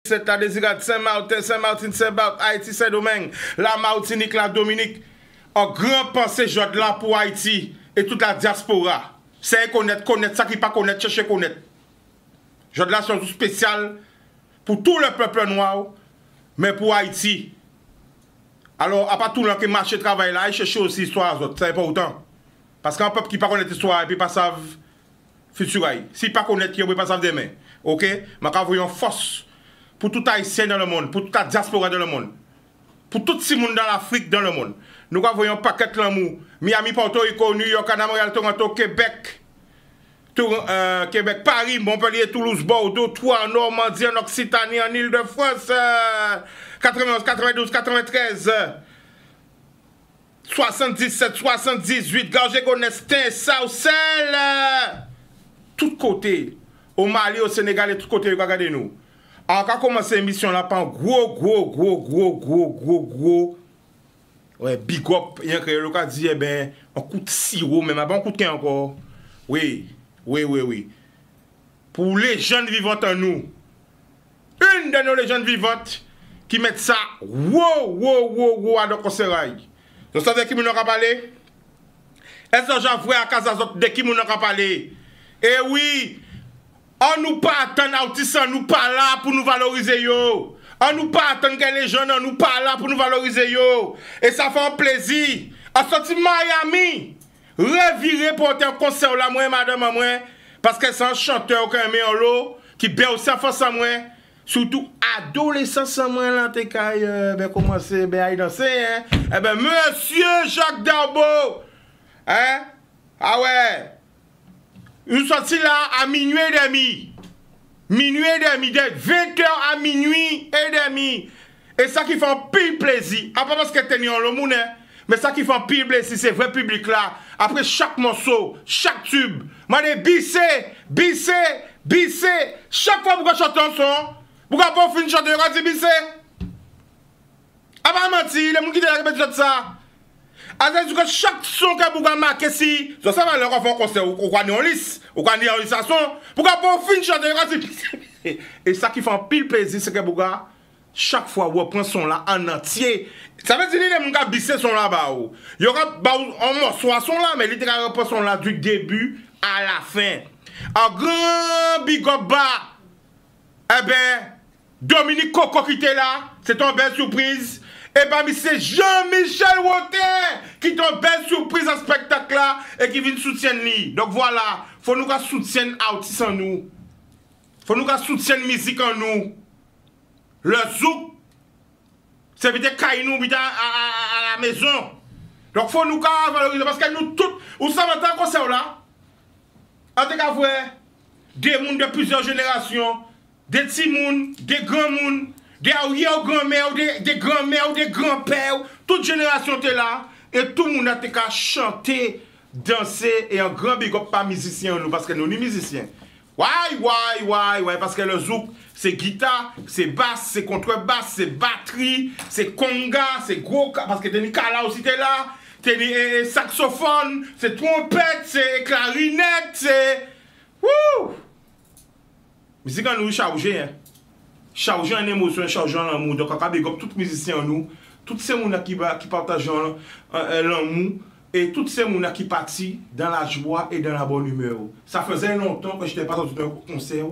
C'est la Désirade, Saint-Martin, Saint-Barth, Haïti, Saint-Domingue, la Martinique, la Dominique. En grand pensée, je là pour Haïti et toute la diaspora. C'est connaître, ça qui pas connaître, chercher connaître. Je là surtout spécial pour tout le peuple noir, mais pour Haïti. Alors, à part tout le monde qui marche et travaille là, il cherche aussi l'histoire, c'est pas autant. Parce qu'un peuple qui ne connaît pas l'histoire et puis pas savent futur. Si pas connaître, il ne pas savent demain. Ok? Mais quand vous avez une force pour tout Haïtien dans le monde, pour toute la diaspora dans le monde, pour tout ce monde dans l'Afrique dans le monde. Nous avons un paquet de l'amour. Miami, Porto Rico, New York, Montréal, Toronto, Québec, Québec, Paris, Montpellier, Toulouse, Bordeaux, Troyes, Normandie, en Occitanie, en Île-de-France, 91, 92, 93, 77, 78, Gorgé-Gonestin, Saucelle, tout côté, au Mali, au Sénégal et tout côté, regardez nous. Alors, quand on commence l'émission là, par un gros, ouais, big up, il y a un qui dit, eh ben, un coup de sirop, même, un coup de quin encore. Oui. Pour les jeunes vivantes en nous, une de nos légendes vivantes qui met ça, à notre conseil. Vous savez qui nous a parlé? Est-ce que j'avoue à Casazot de qui nous a parlé? Eh oui! On nous pas attendre autiste, on nous pas là pour nous valoriser yo. On nous pas attendre que les jeunes, on nous pas là pour nous valoriser yo. Et ça fait un plaisir. En sorti Miami, revirer pour un concert là, moi, madame, moi, parce que c'est un chanteur qui met en l'eau, qui bien aussi en force à moi. Surtout adolescence à moi, là, t'es ben commencer, ben à danser, hein. Eh ben, monsieur Jacques Darbo, hein? Ah ouais. Nous sortis là à minuit et demi. Minuit et demi, de 20h à minuit et demi. Et ça qui fait un pile plaisir. Pas parce que t'es en le monde, mais ça qui fait un pile plaisir, c'est vrai public là. Après chaque morceau, chaque tube, moi des bissé. Chaque fois que vous chantez un son, vous avez pas fini de chanter, vous avez dit bissé. Ah bah menti, les gens qui te répètent ça. Alors, que chaque son que vous avez marqué ici, ça va leur faire un concert, ou quoi, en lice, ou quoi, en lice à son, pourquoi pas finir chanter, et ça qui fait un pile plaisir, c'est que vous avez, chaque fois, vous prenez son là en entier. Ça veut dire que les gens qui bissé son là-bas, il y aura un morceau à son là, mais littéralement, reprend son là du début à la fin. Un grand big up bas, eh ben, Dominique Coco qui était là, c'est une belle surprise. Et parmi c'est Jean-Michel Water qui est une belle surprise à ce spectacle là et qui vient soutenir lui. Donc voilà, faut nous soutenir artistes en nous. Faut nous soutenir musique en nous. Le zouk, c'est vite caillou à la maison. Donc faut nous valoriser parce que nous tous, où ça va comme ça là. En tout cas, des gens de plusieurs générations, des petits gens, des grands gens. Des arrière-grand-mères, des grands-mères, des grands-pères, toute génération était là. Et tout le monde a été qu'à chanter, danser. Et un grand big up pas musicien, nous, parce que nous sommes musiciens. Ouais, parce que le zouk, c'est guitare, c'est basse, c'est contrebasse, c'est batterie, c'est conga, c'est gros, parce que t'es ni kala aussi, t'es là. T'es ni saxophone, c'est trompette, c'est clarinette, c'est. Wouh! Musique en nous chargé, hein. Chargé en émotion, chargé en amour. Donc, on a big up tous les musiciens en nous, tous ces gens qui partagent l'amour, et tous ces gens qui partent dans la joie et dans la bonne humeur. Ça faisait longtemps que je n'étais pas dans un concert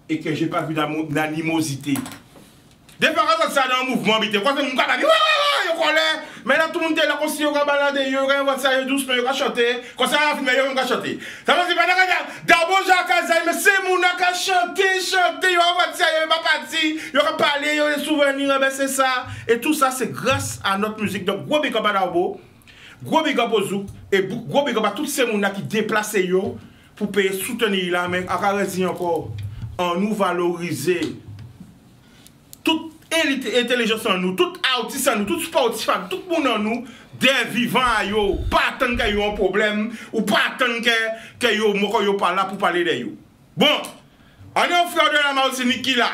et que je n'ai pas vu d'animosité. Des fois, quand ça dans un mouvement, quand c'est mon gars, mais là, tout le monde est là, comme si on va balader, on va ça doucement, on va chanter, quand ça va filmer, on va chanter. Ça veut dire, d'abord, mais c'est mon qui a chanté, on va dire, on va partir, on va parler, on va souvenirs, c'est ça. Et tout ça, c'est grâce à notre musique. Donc, gros big up à Darbo, gros big up au Zouk, et gros big up à tous ces gens qui déplacent pour payer soutenir là, mais à Carrezi encore, en nous valoriser. Toute intelligence en nous, tout artiste en nous, tout sportif en nous, tout le monde en nous, des vivants à yo, pas attendre qu'il y ait un problème, ou pas attendre qu'il y ait pas là pour parler de yo. Bon, on est au frère de la Martinique qui là.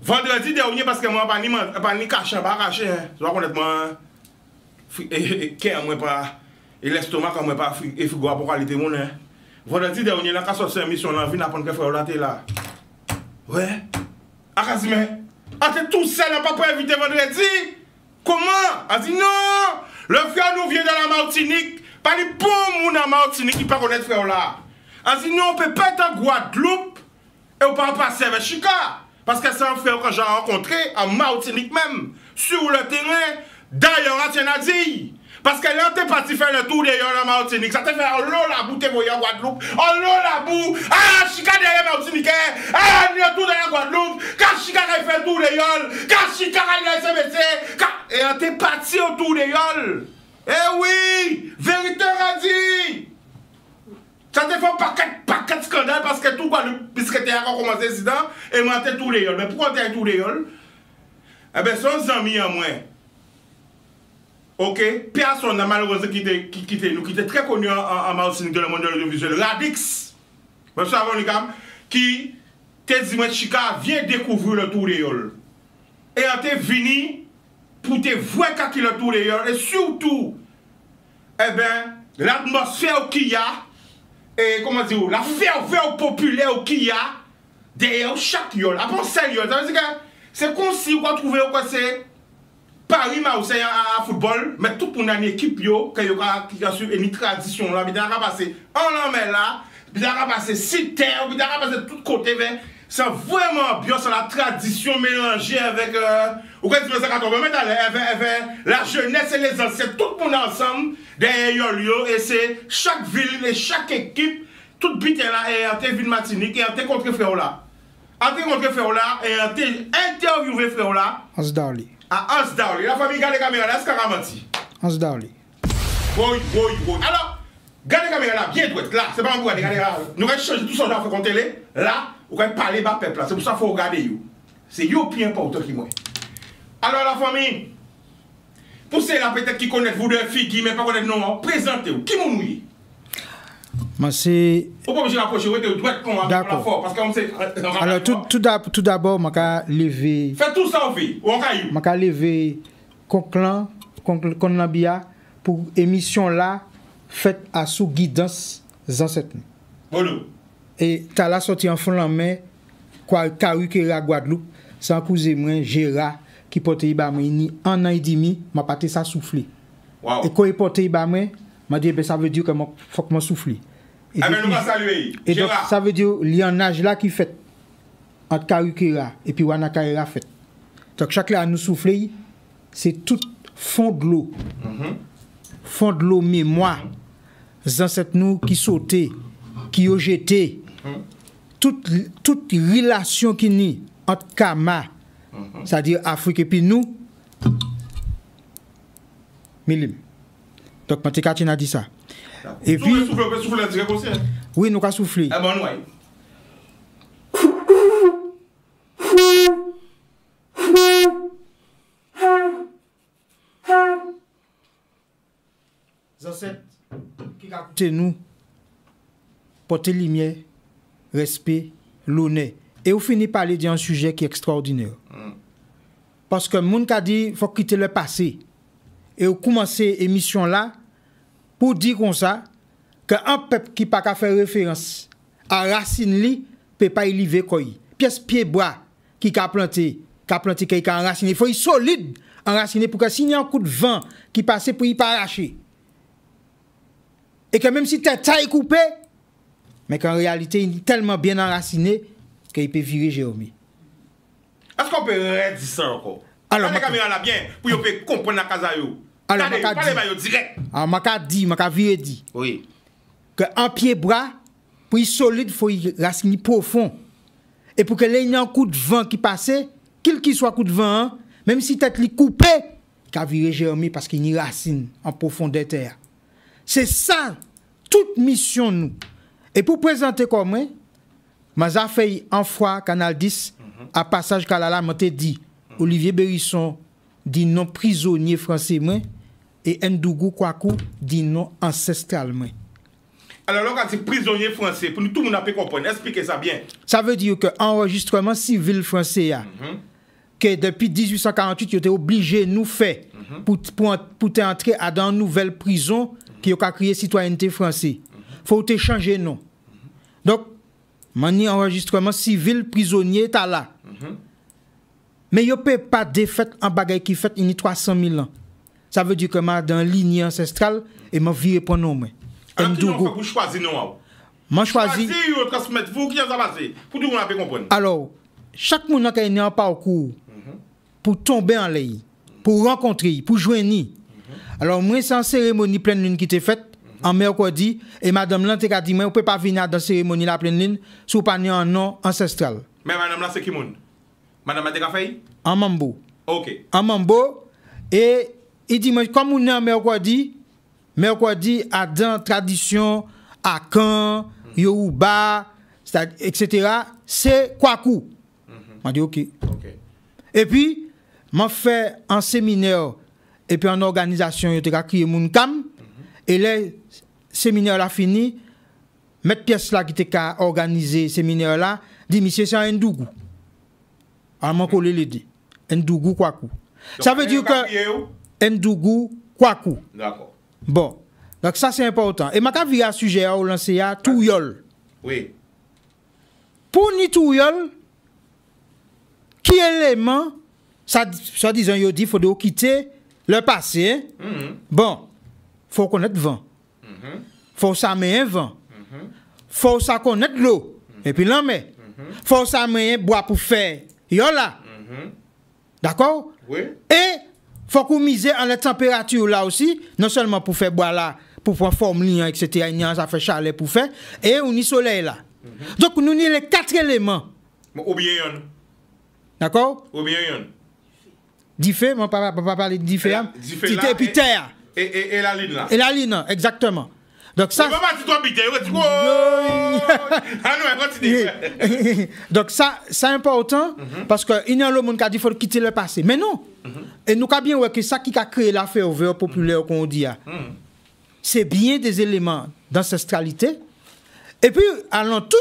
Vendredi dernier, parce que moi, pas ni caché, pas caché, je dois connaître moi, moi pas, et l'estomac, moi pas, et frigo pour qualité mon, vendredi dernier, là, quand sorti une mission, on a vu n'apprendre que frère là, t'es là. Ouais. Akazime, t'es tout seul, on pas pour inviter vendredi. Comment? A dit non, le frère nous vient de la Martinique. Pas les bons moun en Martinique qui ne connaissent pas frère là. A dit non, on peut pas être en Guadeloupe et on peut pas passer avec Chica. Parce que c'est un frère que j'ai rencontré en Martinique même, sur le terrain, d'ailleurs, à dit. Parce que là, t'es parti faire le tour d'ailleurs en Martinique. Ça te fait un lot la boue, t'es voyé en Guadeloupe. Un lot la boue. Ah, Chica derrière Martinique. Ah, il y a tout dans la Guadeloupe. Quand Chica a fait le tour d'ailleurs. Quand Chica a SMC. Et t'es parti au tour d'ailleurs. Eh oui, vérité a dit. Ça te fait paquet de scandale parce que tout Guadeloupe, puisque t'es encore commencé l'incident, et moi t'es tout d'ailleurs. Mais pourquoi t'es tout d'ailleurs? Eh bien, son ami en moins. Ok, personne n'a malheureusement qui était très connu en Martinique dans le monde de l'audiovisuel. Radix, monsieur Avonicam, qui te dit, moi, Chica, viens découvrir le tour de Yol. Et on t'est venu pour te voir quand il le tour de Yol. Et surtout, eh bien, l'atmosphère qu'il y a, et comment dire, la ferveur populaire qu'il y a derrière chaque Yol. Après, c'est Yol. Ça veut dire que c'est comme si on trouvait quoi c'est. Paris, Marseille à football, mais tout pour une équipe qui a suivi une tradition là, il a passé en l'homme là, il a passé 6 terres, il a passé de tous côtés, c'est vraiment bien sur la tradition mélangée avec la jeunesse et les anciens, tout le monde ensemble, derrière Yolio, et c'est chaque ville et chaque équipe, toute bite là, et en ville Martinique, et en t'es contre frère là. En t'es contre frère là, et en t'es interviewé frère là. Ansdarli. À Ansdarli. La famille garde les caméras là, est-ce qu'elle a menti? Ansdarli. Oui. Alors, garde les caméras là, bien droite, là, c'est pas un pour regarder là. Nous allons changer tout ça dans la télé. Là, vous allez parler bas peuple là. C'est pour ça qu'il faut regarder you. C'est you qui est important qui moi. Alors la famille, pour ceux-là peut-être qui connaissent vous deux filles, qui ne pas connaissent non, présentez-vous. Qui m'ont mouillé? Moi c'est. Pourquoi je rapproche, vous êtes droite comme la fort parce qu'on sait. Alors tout d'abord, je vais lever. Faites tout ça au fait, ou en caillou. Je vais lever Conclan Bia pour émission là faite à sous guidance ancêtres. Bon. Et tu as là sorti en fond en main quoi Karukera Guadeloupe, sans cousin moi Gérard qui porte iba ni un an et demi, m'a pas ça souffler. Wow. Et quand il porte iba moi, m'a dit ben ça veut dire que faut que moi souffler. Et, nous va saluer. Et donc ça veut dire il y a un âge là qui fait entre Karukera et puis Wanakaera fait. Donc chaque là nous souffler, c'est tout fond de l'eau. Fond de l'eau mémoire. Ancêtres nous qui sautaient, qui ont jeté. Toute relation qui n'est entre Kama, c'est-à-dire Afrique et puis nous, Milim. Donc, Matikatin a dit ça. Et puis. Oui, nous avons soufflé. Ah bon, oui. Qui nous porter lumière, respect, l'honneur. Et vous finissez par parler d'un sujet qui est extraordinaire. Parce que moun ka dit faut quitter le passé. Et vous commencez l'émission là pour dire comme ça qu'un peuple qui pas qu'à faire référence à racine li peut pas y vivre quoi. Pièce pied bois qui a planté qui a enraciné, il faut y solide enraciné pour que s'il y a un coup de vent qui passe pour y pas arracher. Et que même si tu taille coupé, mais qu'en réalité, il est tellement bien enraciné qu'il peut virer Jérôme. Est-ce qu'on peut dire ça encore? Alors, la caméra là bien, pour qu'on puisse comprendre la casa yo. Alors, parlez direct. Alors, je vais dire, oui. Que un pied bras, pour y solide, il faut y raciner profond. Et pour que l'il y ait un coup de vent qui passe, quel qu'il soit coup de vent, hein, même si tête li coupé, qu'a viré Jérôme parce qu'il y a racine en profondeur de terre. C'est ça, toute mission nous. Et pour présenter comme moi, je fait en fois Canal 10, à passage Kalala, m'a dit, Olivier Bérisson dit non prisonnier français, moi, et Ndougou Kwaku dit non ancestral, moi. Alors, là, c'est prisonnier français, pour nous, tout le monde a pu comprendre, expliquez ça bien. Ça veut dire que enregistrement civil français, que depuis 1848, il était obligé de nous faire pour entrer dans une nouvelle prison qui a créé citoyenneté française. Il faut changer non. Donc, mani enregistrement civil prisonnier t'as là. Mais yo peut pas défaite en bagaille qui fait ini 300 000 ans. Ça veut dire que ma dans lignée ancestrale et m'a viré pour nous moi. Alors qui nous fait pour choisir nous? Moi choisi ou transmettre vous qui ça passé pour tout le monde comprendre. Alors, chaque monde qui est né en parcours pour tomber en l'air, pour rencontrer, pour joindre. Alors moi c'est en cérémonie pleine lune qui était faite en mercredi et madame là t'a dit moi on peut pas venir dans cérémonie la pleine lune si vous pas né en nom ancestral. Mais madame là c'est qui monde? Madame a déjà fait? En Mambo. OK. En Mambo et il dit moi comme on est en mercredi à dans tradition à Kan, Yoruba, etc. c'est Kwaku. M'a dit OK. Et puis m'a fait un séminaire et puis en organisation il a créé mon cam et les séminaire là fini mettre pièce là qui était organisé séminaire là dit monsieur c'est un Ndougou. Alors m'a collé les deux. Ndougou Kwaku. Ça veut dire que Ndougou Kwaku. D'accord. Bon. Donc ça c'est important. Et m'a vu à sujet au lancer à Touyol. Oui. Pour ni Touyol qui élément ça disant yo dit faut de quitter le passé. Bon, faut connaître vent. Faut ça un vent. Faut ça connaître l'eau. Et puis l'homme faut ça boire pour faire yo là. D'accord? Oui. Et faut qu'on mise en la température là aussi, non seulement pour faire boire là, pour pouvoir former etc. Ça fait chaleur pour faire et on y soleil là. Donc nous avons les 4 éléments. Ou bien yon. D'accord? Ou bien yon. Diffé, mon papa parler de diffé. Et puis terre. Et la ligne là. Et la ligne, exactement. Donc ça. Donc ça, c'est important parce que il y a le monde qui a dit qu'il faut quitter le passé. Mais non. Et nous avons bien vu que ça qui a créé la ferveur populaire qu'on dit. C'est bien des éléments d'ancestralité. Et puis, à l'entour,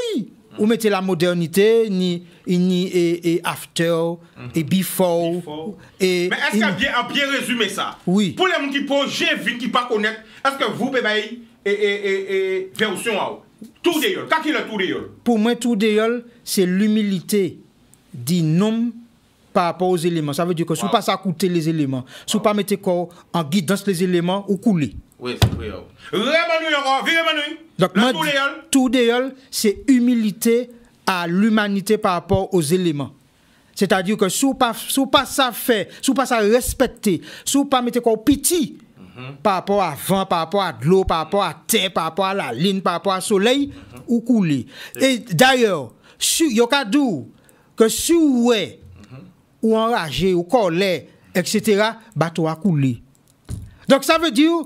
vous mettez la modernité, ni after, et before. Et, mais est-ce qu'il a bien résumé ça? Oui. Pour les gens qui posent, qui ne pas connaître, est-ce que vous pouvez version tout d'ailleurs? Qu'est-ce qu'il a tout d'ailleurs? Pour moi, tout d'ailleurs, c'est l'humilité du nom par rapport aux éléments. Ça veut dire que si vous ne pas s'écouter les éléments, si vous ne pas mettre en guidance les éléments, ou couler. Oui, c'est vrai. Donc, tout d'ailleurs, c'est humilité à l'humanité par rapport aux éléments. C'est-à-dire que si vous ne pas ça faire, si vous ne pas ça respecter, si vous ne pas mettre au petit par rapport à vent, par rapport à l'eau, par rapport à terre, par rapport à la ligne, par rapport au soleil, ou couler. Et d'ailleurs, il y a dit que si vous êtes ou enragé, ou colère, etc., bateau a coulé. Donc ça veut dire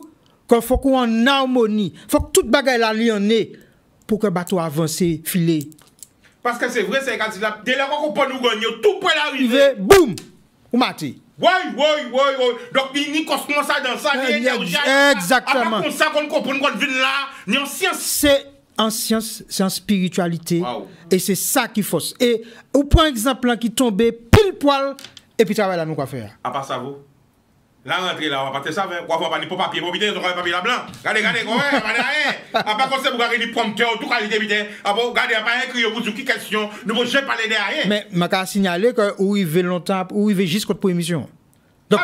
qu'il faut qu'on en harmonie, il faut que toute bagaille la lienne pour que le bateau avance, filer. Parce que c'est vrai, c'est quand dès lors qu'on peut nous gagner, tout peut l'arriver. Boum! Ou maté. Oui. Donc, il commence à dans ça, exactement. Après, ça qu'on comprend qu'on vient là, ni en science. C'est en science, c'est en spiritualité. Wow. Et c'est ça qui fausse. Et au point exemple qui tombe pile poil, et puis travail là, nous quoi faire. À part ça, vous? La rentrée là, on va pas te savoir. Quoi, on va pas pour papier, pour vite, on va papier là blanc. Regardez, ouais, à part qu'on sait, vous regardez du prompteur, tout qualité, vite. Regardez, à part écrire, vous qui question, nous ne pouvons pas parler derrière. Mais, je vais signaler que où il veut longtemps, où il veut jusqu'au pour émission. Donc,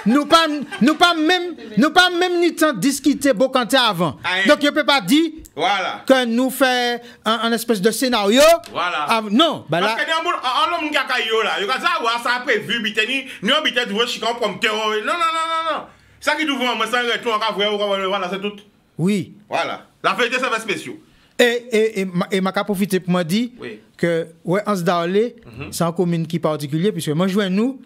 nous pas même ni temps discuter Bokanté avant. Donc, je ne peux pas dire que nous faisons un espèce de scénario. Voilà. Non, bah là. Parce que l'homme qui a caillou là, il a prévu, nous habitons du chican comme terror. Non. Ça qui nous voit, moi, ça retourne en vrai, voilà, c'est tout. Oui. Voilà. La vérité, c'est spécial. Et ma ka profiter pour me dire que Ans Daolé, c'est une commune qui est particulière, puisque moi je joins nous,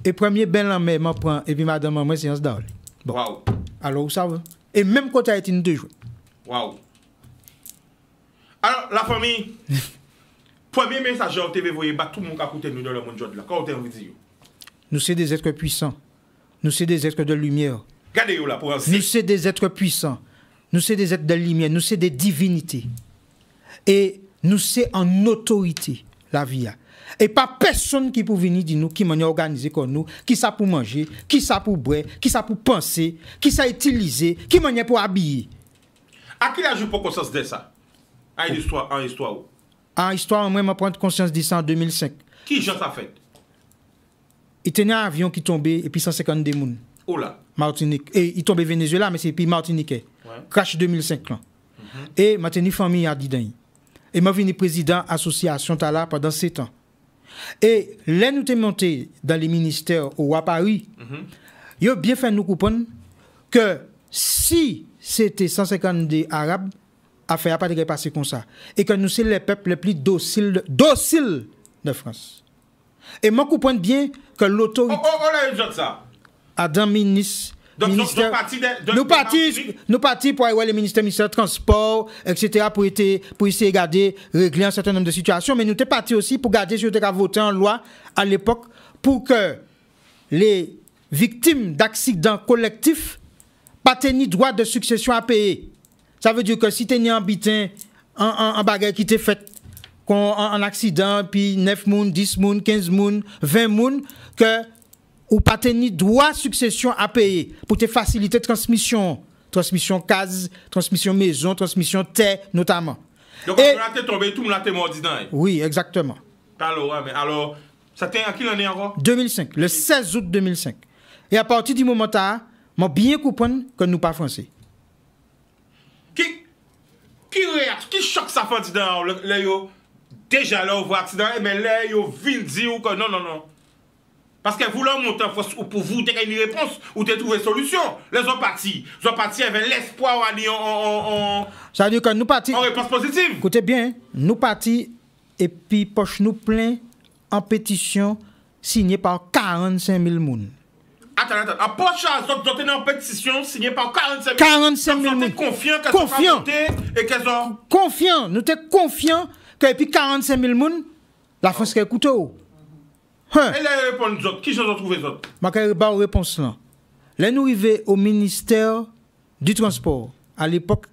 et premier ben la mer m'en prend, et puis madame moi c'est Ans Daolé. Bon. Wow. Alors, ça va. Et même quand tu as été nous deux jours. Waouh. Alors, la famille, premier message que vous voyez, tout le monde qui a écouté nous dans le monde là. Quand vous dire? Nous sommes des êtres puissants. Nous sommes des êtres de lumière. Regardez là pour un nous sommes des êtres puissants. Nous sommes des êtres de lumière. Nous sommes des divinités. Et nous sommes en autorité, la vie. Et pas personne qui peut venir dire nous, qui m'a organisé comme nous, qui ça pour manger, qui ça pour boire, qui ça pour penser, qui ça utiliser, qui m'a pour habiller. À qui la joue pour conscience de ça? En histoire. En histoire, moi, je prends conscience de ça en 2005. Qui j'en ça fait? il tenait un avion qui tombait et puis 150 personnes. Oh là. Martinique. Et il tombait Venezuela, mais c'est puis Martiniquais. Ouais. Crash 2005 là. Et m'a tenu famille à Didan. Et m'a venu président association Tala pendant 7 ans. Et là nous t'es monté dans les ministères au Paris. Il a bien fait nous comprendre que si c'était 150 des Arabes, affaire n'a pas de passer comme ça. Et que nous sommes les peuples les plus dociles de France. Et moi comprends bien que l'autorité. Oh, ça. Adam ministre. Donc, nous partis pour aller le ministère du Transport, etc., pour essayer de garder, régler un certain nombre de situations. Mais nous sommes partis aussi pour garder si nous avons voté en loi à l'époque pour que les victimes d'accidents collectifs pas tenir droit de succession à payer. Ça veut dire que si tu es en bitin, en bagarre qui t'est fait, en accident, puis 9 moun, 10 moun, 15 moun, 20 moun, que ou pas tenir droit de succession à payer pour te faciliter transmission case, transmission maison, transmission terre notamment. Donc quand on a tombé, tout le monde a été mort dedans. Oui, exactement. Alors, ça t'est en quelle année encore? 2005, le 16 août 2005. Et à partir du moment là, moi bien comprendre que nous pas français. Qui choque ça fait dedans là yo déjà là on voit accident mais là yo vinn dire que non. Parce que vous leur monter pour vous t'as une réponse ou t'as trouvé solution. Les autres partis avec l'espoir en ça veut dire que nous partis en réponse positive. Écoutez bien, nous partis et puis poche nous plein en pétition signée par 45 000 personnes. Attends. À poche t'es en pétition signée par 45 000 personnes. Confiant qu'elles sont votées et qu'elles ont confiant, nous t'es confiant que puis 45 000 personnes la France qui écoute. Et les réponses qui sont trouvés autres? Ma réponse là. Là nous arrivons au ministère du transport. À l'époque,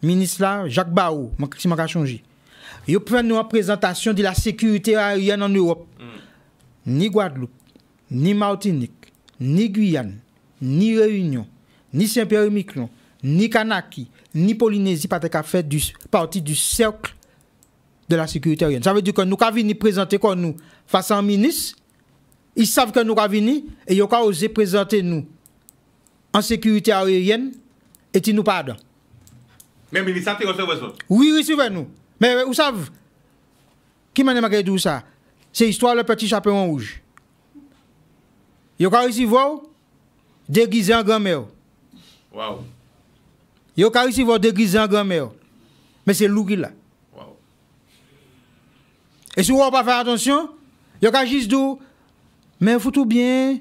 ministre là Jacques Barrou, si m'a changé. Il fait nous une présentation de la sécurité aérienne en Europe. Ni Guadeloupe, ni Martinique, ni Guyane, ni Réunion, ni Saint-Pierre-et-Miquelon, ni Kanaki, ni Polynésie pas fait partie du cercle de la sécurité aérienne. Ça veut dire que nous avons venir présenter comme nous face à un ministre, ils savent que nous avons venir et ils ont osé présenter nous en sécurité aérienne et ils nous pardonnent. Mais le ministre a reçu ça? Oui, recevez nous. Mais vous savez, qui m'a dit ça? C'est l'histoire le petit chaperon rouge. Ils ont reçu déguisé en grand-mère. Wow. Ils ont reçu déguisé en grand-mère. Mais c'est loup qui là. Et si vous n'avez pas fait attention, il y a juste d'eau, mais il faut tout bien,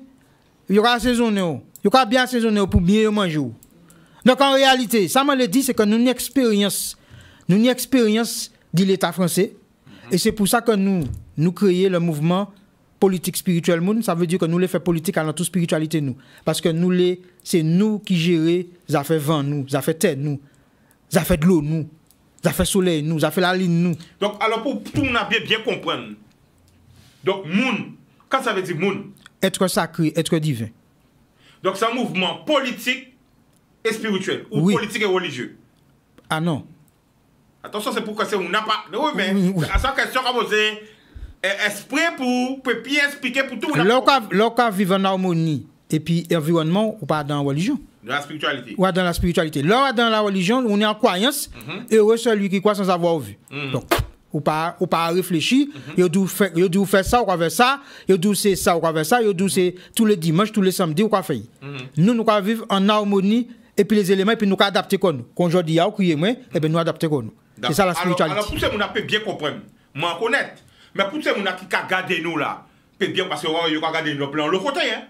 il y a assaisonné, il y a bien assaisonné pour bien manger. Donc en réalité, ça m'a dit, c'est que nous avons une expérience de l'État français, et c'est pour ça que nous créons le mouvement politique spirituel. Ça veut dire que nous les faisons politique à notre spiritualité, nous. Parce que c'est nous qui gérons les affaires vent, nous, les affaires terre, nous, les affaires de l'eau, nous. Ça fait soleil, nous, ça fait la ligne, nous. Donc, alors, pour tout le monde bien comprendre. Donc, moun, quand ça veut dire moun? Être sacré, être divin. Donc, c'est un mouvement politique et spirituel, ou politique et religieux? Ah non. Attention, c'est pourquoi c'est on n'a pas. Oui, mais à cette question, comme c'est esprit pour bien expliquer pour tout le monde. Lorsqu'on vit en harmonie et puis environnement, ou pas dans la religion. Dans la spiritualité. Ouais, dans la spiritualité. Là, dans la religion, on est en croyance, et heureux celui qui croit sans avoir vu. Donc, ou pas réfléchir, il dit faire ça, ou faire ça, il dit c'est ça, ou faire ça, il dit c'est tous les dimanches, tous les samedis, ou faire. Nous allons vivre en harmonie, et puis les éléments, et puis nous adapter comme nous. Quand je dis, ou crier moi, et bien nous adapter comme nous. C'est ça la spiritualité. Alors, pour ces gens peut bien comprendre, moi connaître, mais pour ces gens qui regardent nous là, peut bien parce que ils regardent nous plan le côté, hein.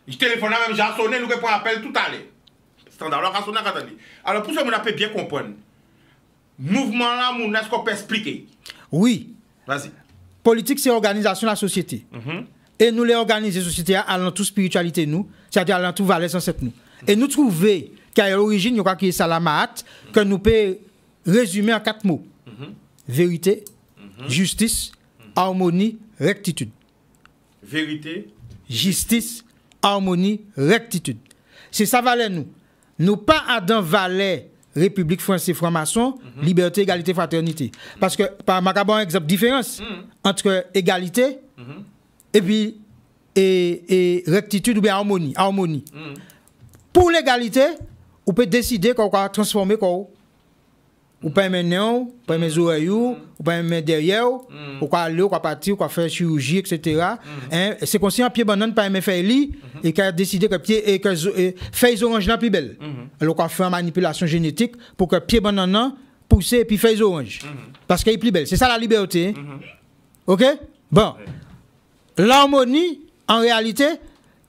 Je téléphone même, j'ai sonné, nous répondons à l'appel tout à l'heure. Standard, alors pour ça, on peut bien comprendre. Mouvement là, est-ce qu'on peut expliquer? Oui. Vas-y. Politique, c'est organisation de la société. Et nous les organiser la société à l'entour spiritualité, nous, c'est-à-dire à l'entour valeur sans cette nous. Et nous trouvons qu'à l'origine, il y a qui est Salamahat, que nous pouvons résumer en 4 mots. Vérité, justice, harmonie, rectitude. Vérité, justice, harmonie, rectitude. C'est ça valait nous. Nous pas Adam Valais, République française franc-maçon, liberté, égalité, fraternité. Parce que, par un exemple différence entre égalité et puis et rectitude ou bien harmonie. Pour l'égalité, on peut décider qu'on va transformer quoi. Ou pas aimer non, pas aimer oreilles, ou pas aimer derrière, ou quoi aller, ou quoi partir, ou quoi faire chirurgie, etc. C'est conscient pied banane pas aimer faire lit et qu'a décidé que pied et que feuilles orange la plus belle. Alors qu'on fait une manipulation génétique pour que pied banane pousse et puis feuilles orange. Parce qu'elle est plus belle. C'est ça la liberté. OK? Bon. L'harmonie en réalité,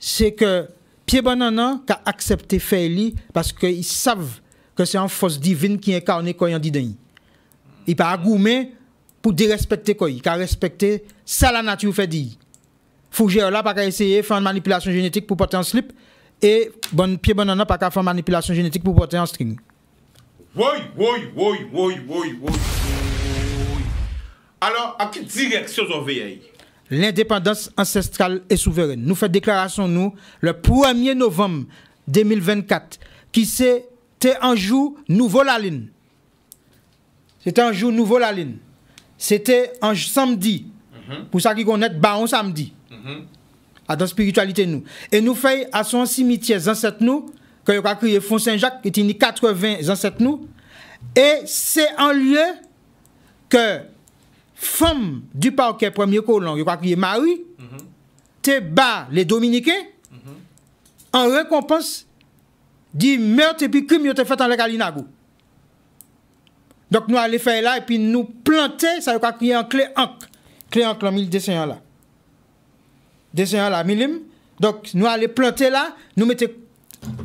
c'est que pied banane a accepté faire lit parce qu'ils savent que c'est une force divine qui incarne quoi en dit dedans. Il pas gourmet pour dérespecter quoi, il a respecter ça la nature fait dire. Fougère là pas essayer faire une manipulation génétique pour porter un slip et bon pied banana pas faire une manipulation génétique pour porter un string. Oui. Alors, à quelle direction on veille? L'indépendance ancestrale et souveraine. Nous faisons déclaration nous le 1er novembre 2024 qui c'est un jour nouveau la ligne. C'était un jour nouveau la ligne. C'était un samedi. Pour ça qui connaît baron samedi. À dans spiritualité nous. Et nous faisons à son cimetière ancêtre nous que nous avons créé Fond Saint-Jacques qui est 80 ancêtres nous. Et c'est un lieu que femme du parquet premier colon, nous avons créé Marie, te bat les Dominicains en récompense du meurtre et puis crime qui a été fait dans le Kalinago. Donc nous allons faire là et puis nous planter, ça va créer un clé encre. Clé encre, mille dessin là. Dessin là, milim. Donc nous allons planter là, nous mettons.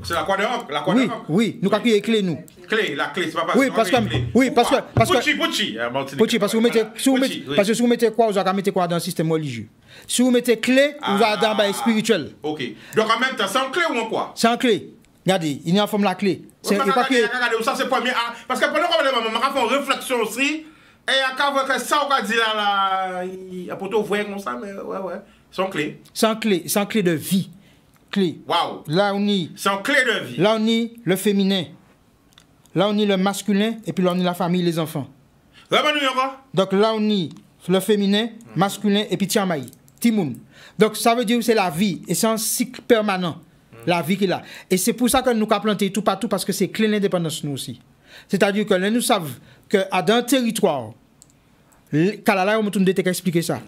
C'est la croix de encre, la croix oui, de encre. Oui, nous allons créer clé nous. Clé, la clé, c'est pas oui, parce que Pucci, parce que vous mettez parce que si vous mettez quoi, vous allez mettre quoi dans le système religieux. Si vous mettez clé, vous allez dans le spirituel. OK. Donc en même temps, c'est en clé ou en quoi? C'est en clé. Regardez, il y a en forme la clé. C'est ça c'est premier parce que pendant qu'on va faire une réflexion aussi et à quand que ça on va dire là il a plutôt voir comme ça mais ouais. C'est en clé. C'est en clé de vie. Clé. Waouh. Là on y c'est en clé de vie. Là on y le féminin. Là on y le masculin et puis là on y la famille les enfants. Donc là on y le féminin, masculin et puis tiamaï, timoun. Donc ça veut dire que c'est la vie et c'est un cycle permanent. La vie qu'il a. Et c'est pour ça que nous avons planté tout partout parce que c'est clé l'indépendance nous aussi. C'est-à-dire que là nous savons que dans un territoire, Kalala on t'a expliqué ça.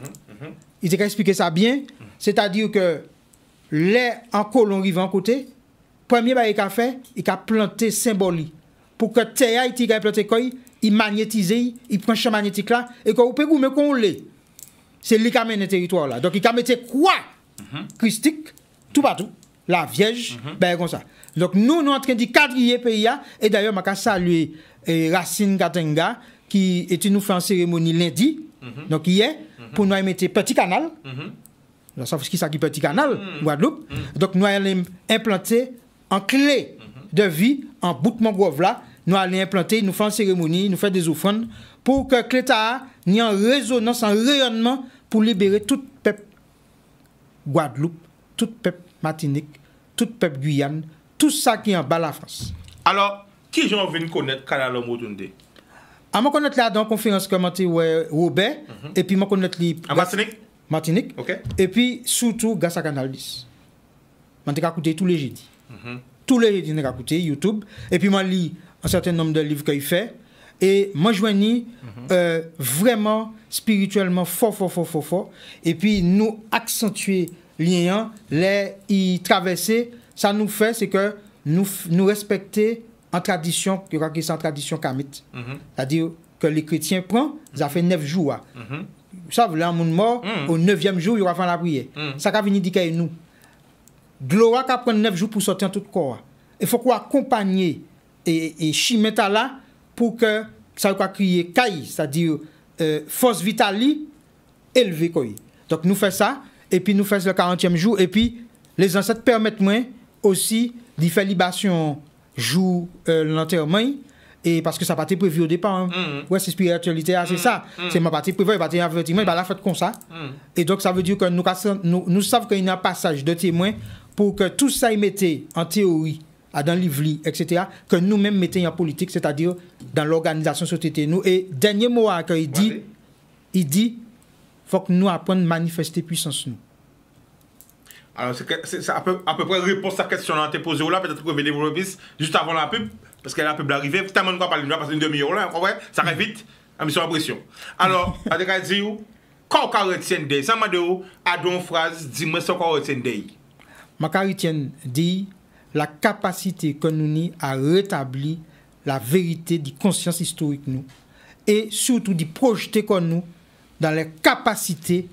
Il t'a expliqué ça bien. C'est-à-dire que les en colon arrivent en côté, premier bail qu'il a fait, il a planté symbole pour que terre il a planté quoi, il magnétise, il prend champ magnétique là et que vous pouvez goumer qu'on l'est. C'est lui qui a mené le territoire là. Donc il a mis quoi christique tout partout. La Vierge, ben comme ça. Donc nous sommes en train de quadriller le pays et d'ailleurs je salue Racine Katenga qui est nous fait en cérémonie lundi. Donc hier pour nous mettre petit canal. Vous savez ce qui est petit canal Guadeloupe. Donc nous allons implanter en clé de vie en bout de mangrove là, nous allons implanter, nous faisons une cérémonie, nous faisons des offrandes pour que l'État ait en résonance, en rayonnement pour libérer tout peuple Guadeloupe, tout peuple Martinique, tout peuple Guyane, tout ça qui est en bas de la France. Alors, qui j'en viens connaître Kalala Motunde? Je connais là dans la conférence commenté Robert, et puis je connais les. Martinique. OK. Et puis surtout grâce à Canal 10. Je vais écouter tous les jeudis. Tous les jeudis, je vais écouter YouTube. Et puis je lis un certain nombre de livres qu'il fait. Et moi, je joignis vraiment spirituellement fort. Et puis nous accentuer lien, les traverser, ça nous fait, c'est que nous respecter en tradition, qui est en tradition kamite. C'est-à-dire que les chrétiens prennent, ça fait 9 jours. Vous savez, là, mon mort, au 9e jour, il va faire la prière. Ça va venir dire que nous. Gloire qui prend 9 jours pour sortir en tout corps. Il faut qu'on accompagne et chimeta là pour que ça va crier caille, c'est-à-dire force vitale élevée. Donc nous faisons ça. Et puis nous faisons le 40e jour. Et puis les ancêtres permettent moi aussi de faire libation jour l'enterrement. Et parce que ça n'a pas été prévu au départ. Ouais, c'est spiritualité, c'est ça. C'est ma partie prévue, il va y avoir témoin, il va la faire comme ça. Et donc ça veut dire que nous savons qu'il y a un passage de témoins pour que tout ça y mette en théorie, dans le livre, etc., que nous-mêmes mettons en politique, c'est-à-dire dans l'organisation société. Nous. Et dernier mot qu'il dit, il faut que nous apprenions à manifester puissance nous. Alors, c'est à peu près réponse à la question que tu as posée là, peut-être que vous développer plus juste avant la pub, parce que la pub arrive, tellement de fois parler, parce que une demi-heure là, ça va vite, à mission impression. Alors, à dire, quand on retient d'eux, ça m'a dit, à deux phrases, dis-moi ce qu'on retient d'eux. Ma retient dit la capacité que nous avons à rétablir la vérité de conscience historique nous, et surtout de projeter comme nous dans les capacités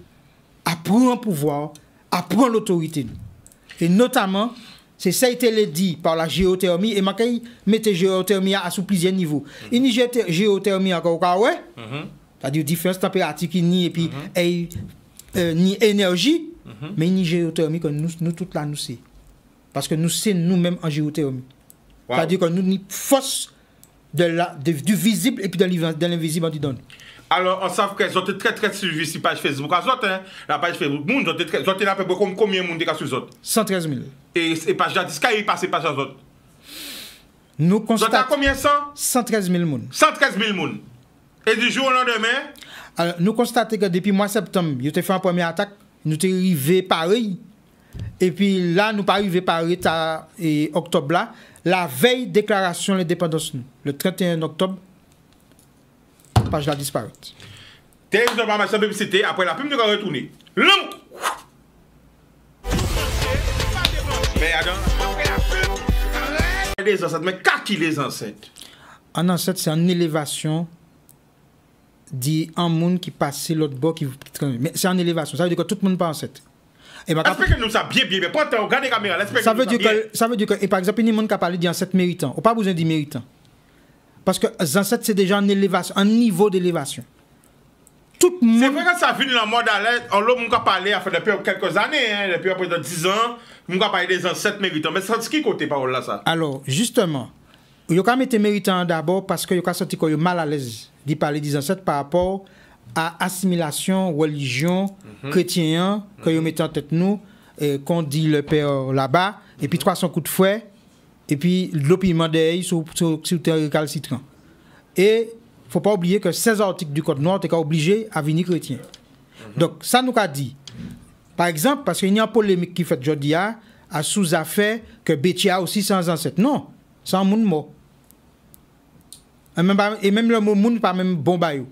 à prendre le pouvoir, à prendre l'autorité. Et notamment, c'est ça qui a été dit par la géothermie, et je mettre géothermie à sous plusieurs niveaux. Il y a géothermie encore, ouais, c'est-à-dire différentes températures qui ni et puis ni énergie, mais il y a géothermie que nous toutes là nous c'est. Parce que nous c'est nous-mêmes en géothermie. Wow. C'est-à-dire que nous avons force du visible et puis de l'invisible en donne. Alors, on sait que vous êtes très suivis sur la page Facebook. La page Facebook, vous êtes à peu près combien de monde sur les autres? 113 000. Et page Jadis, quand il passe page aux autres? Nous constatons. Combien 113 000 monde. 113 000 monde. Et du jour au lendemain? Alors, nous constatons que depuis mois septembre, nous avons fait une première attaque, nous sommes arrivés pareil. Et puis là, nous pas arrivés pareil et octobre là. La veille déclaration de l'indépendance, le 31 octobre, page là disparaît. Télévision par ma publicité, après la pub, nous allons retourner. Mais les ancêtres, mais qui les ancêtres? En ancêtre, c'est une élévation d'un monde qui passe l'autre bord qui mais c'est une élévation. Ça veut dire que tout le monde pas ancêtre. Expliquez-nous ça bien, mais pas regardez la caméra. Ça veut dire que, et par exemple, il y a des gens qui parlent d'ancêtres méritants. On n'a pas besoin de méritants. Parce que les ancêtres, c'est déjà une élévation, un niveau d'élévation. Tout le monde. C'est vrai que ça finit dans le mode à l'aide. On l'a parlé depuis quelques années, depuis après 10 ans. On a parlé des ancêtres méritants. Mais c'est qui côté parole là, ça? Alors, justement, il y a quand même été méritant d'abord parce qu'il y a senti qu'il y a mal à l'aise d'y parler des ancêtres par rapport à assimilation, religion, chrétien, que vous mettez en tête nous, qu'on dit le père là-bas, et puis 300 coups de fouet, et puis l'opinion d'ail sur le terrain récalcitrant. Et il ne faut pas oublier que 16 articles du Code noir étaient obligés à venir chrétien. Donc, ça nous a dit, par exemple, parce qu'il y a une polémique qui fait aujourd'hui à sous-affaire que Bétia aussi sans ancêtre. Non, c'est un monde mort. Et même le mot monde, pas même bon bayou.